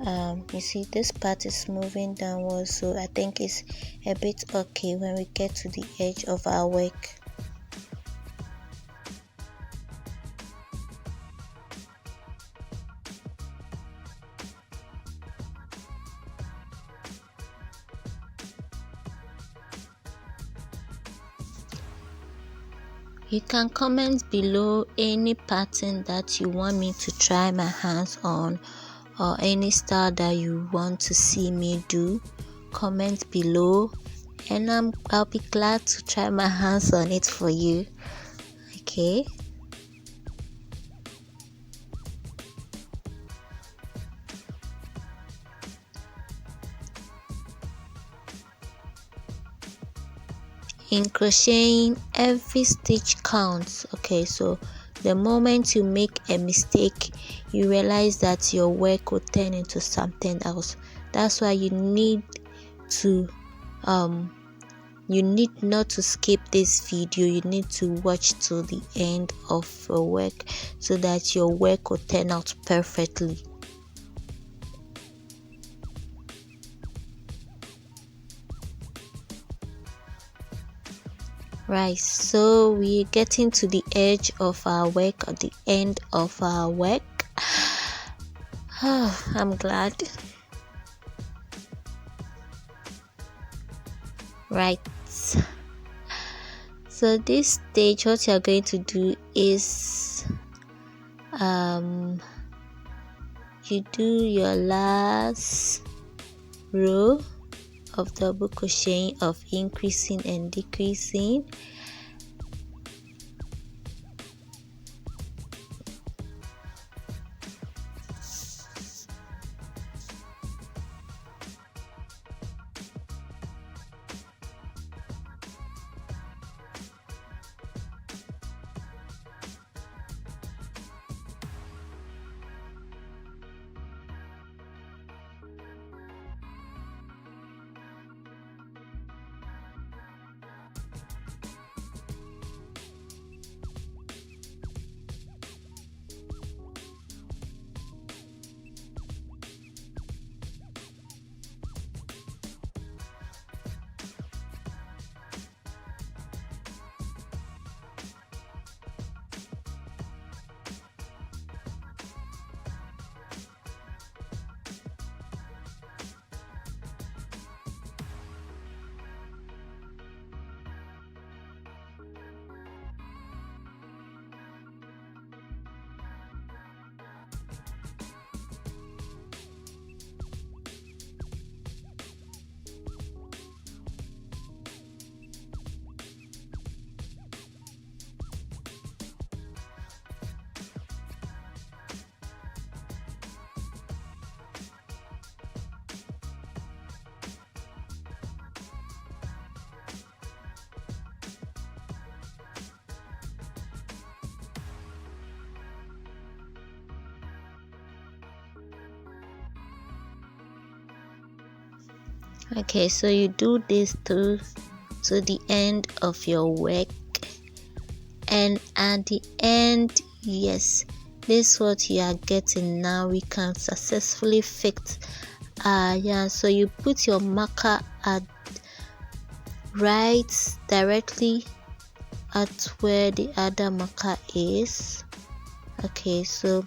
S1: You see this part is moving downwards, so I think it's a bit okay when we get to the edge of our work. You can comment below any pattern that you want me to try my hands on, or any style that you want to see me do. Comment below and I'll be glad to try my hands on it for you. Okay. In crocheting, every stitch counts. Okay, so the moment you make a mistake, you realize that your work will turn into something else. That's why you need not to skip this video. You need to watch till the end of your work so that your work will turn out perfectly. Right, so we're getting to the edge of our work, or the end of our work. Oh, I'm glad. Right, so this stage, what you're going to do is you do your last row of double crocheting, of increasing and decreasing. Okay, so you do this through to the end of your work, and at the end, yes, this is what you are getting now. We can successfully fix yarn. So you put your marker at right directly at where the other marker is. Okay, so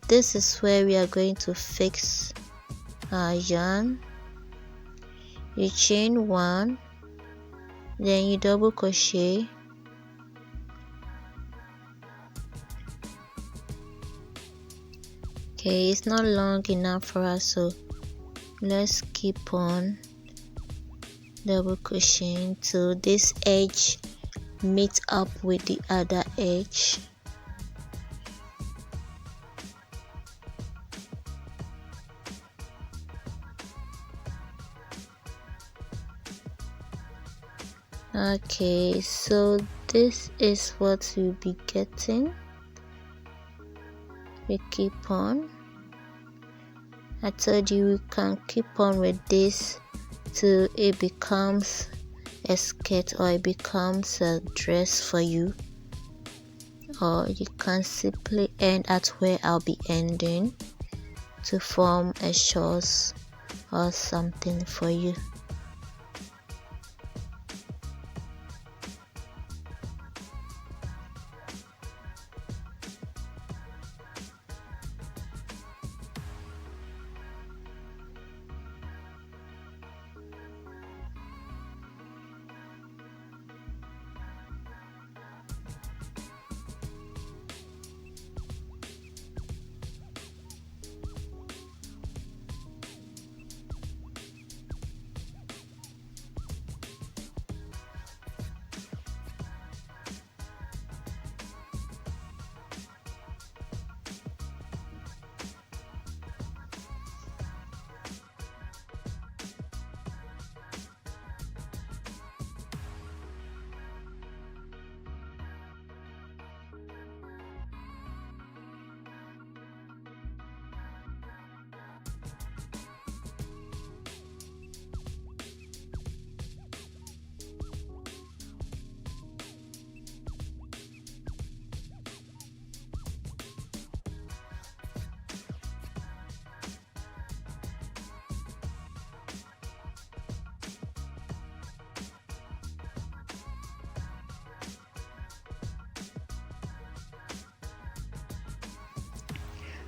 S1: this is where we are going to fix our yarn. You chain one, then you double crochet, okay, it's not long enough for us, so let's keep on double crocheting till this edge meet up with the other edge. Okay, so this is what you'll be getting. We keep on. I told you we can keep on with this till it becomes a skirt, or it becomes a dress for you, or you can simply end at where I'll be ending to form a shorts or something for you.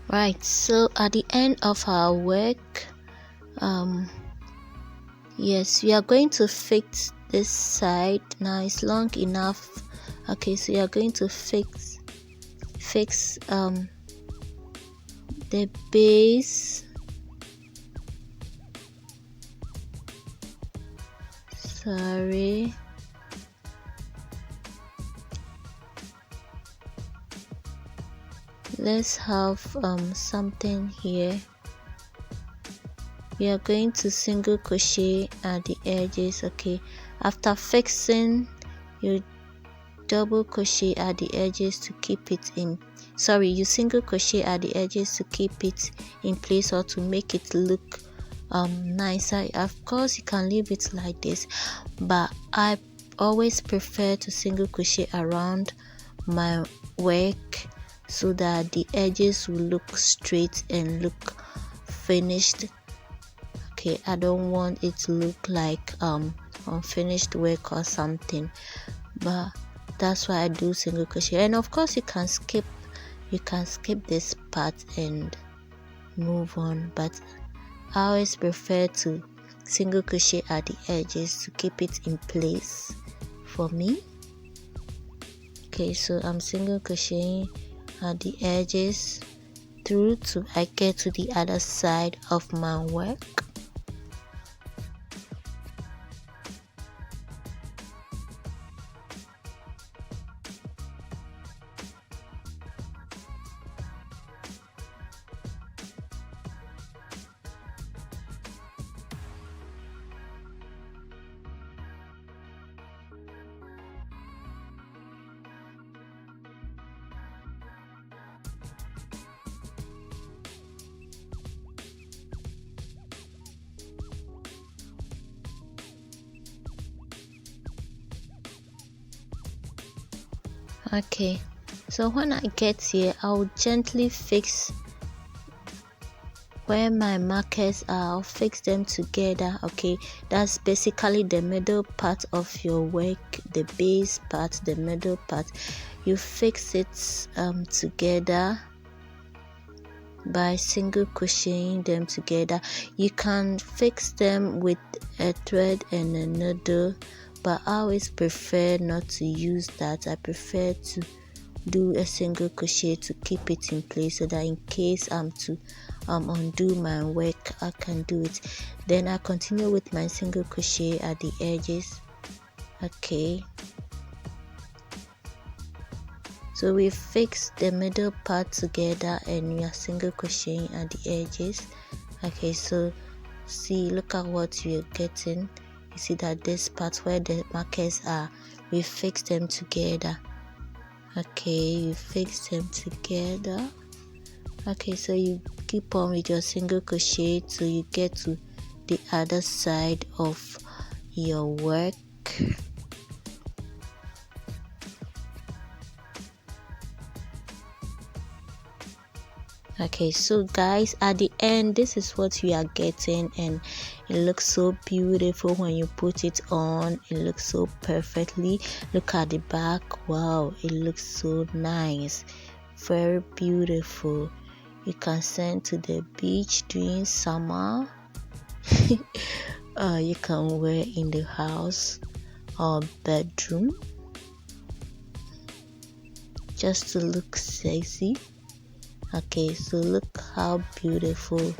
S1: Right, so at the end of our work, yes, we are going to fix this side. Now it's long enough. Okay, so you are going to fix the base. Sorry. Let's have something here. We are going to single crochet at the edges. Okay, after fixing, you double crochet at the edges to keep it in, you single crochet at the edges to keep it in place or to make it look nicer. Of course you can leave it like this, but I always prefer to single crochet around my work so that the edges will look straight and look finished. Okay, I don't want it to look like unfinished work or something, but that's why I do single crochet. And of course you can skip this part and move on, but I always prefer to single crochet at the edges to keep it in place for me. Okay, so I'm single crocheting at the edges through till I get to the other side of my work. Okay, so when I get here, I'll gently fix where my markers are. I'll fix them together. Okay, that's basically the middle part of your work, the base part, the middle part. You fix it together by single crocheting them together. You can fix them with a thread and a needle, but I always prefer not to use that. I prefer to do a single crochet to keep it in place so that in case I'm to undo my work, I can do it. Then I continue with my single crochet at the edges. Okay, so we fixed the middle part together and we are single crocheting at the edges. Okay, so see, look at what you're getting. You see that this part where the markers are, we fixed them together. Okay, you fix them together. Okay, so you keep on with your single crochet till you get to the other side of your work. Okay, so guys, at the end, this is what you are getting, and it looks so beautiful when you put it on. It looks so perfectly. Look at the back. Wow, it looks so nice, very beautiful. You can send to the beach during summer. You can wear in the house or bedroom just to look sexy. Okay, so look how beautiful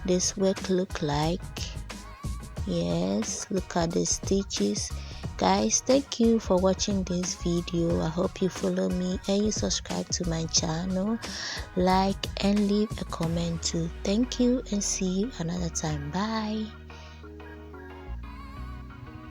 S1: this work look like. Yes, look at the stitches. Guys, thank you for watching this video. I hope you follow me and you subscribe to my channel, like and leave a comment too. Thank you and see you another time. Bye.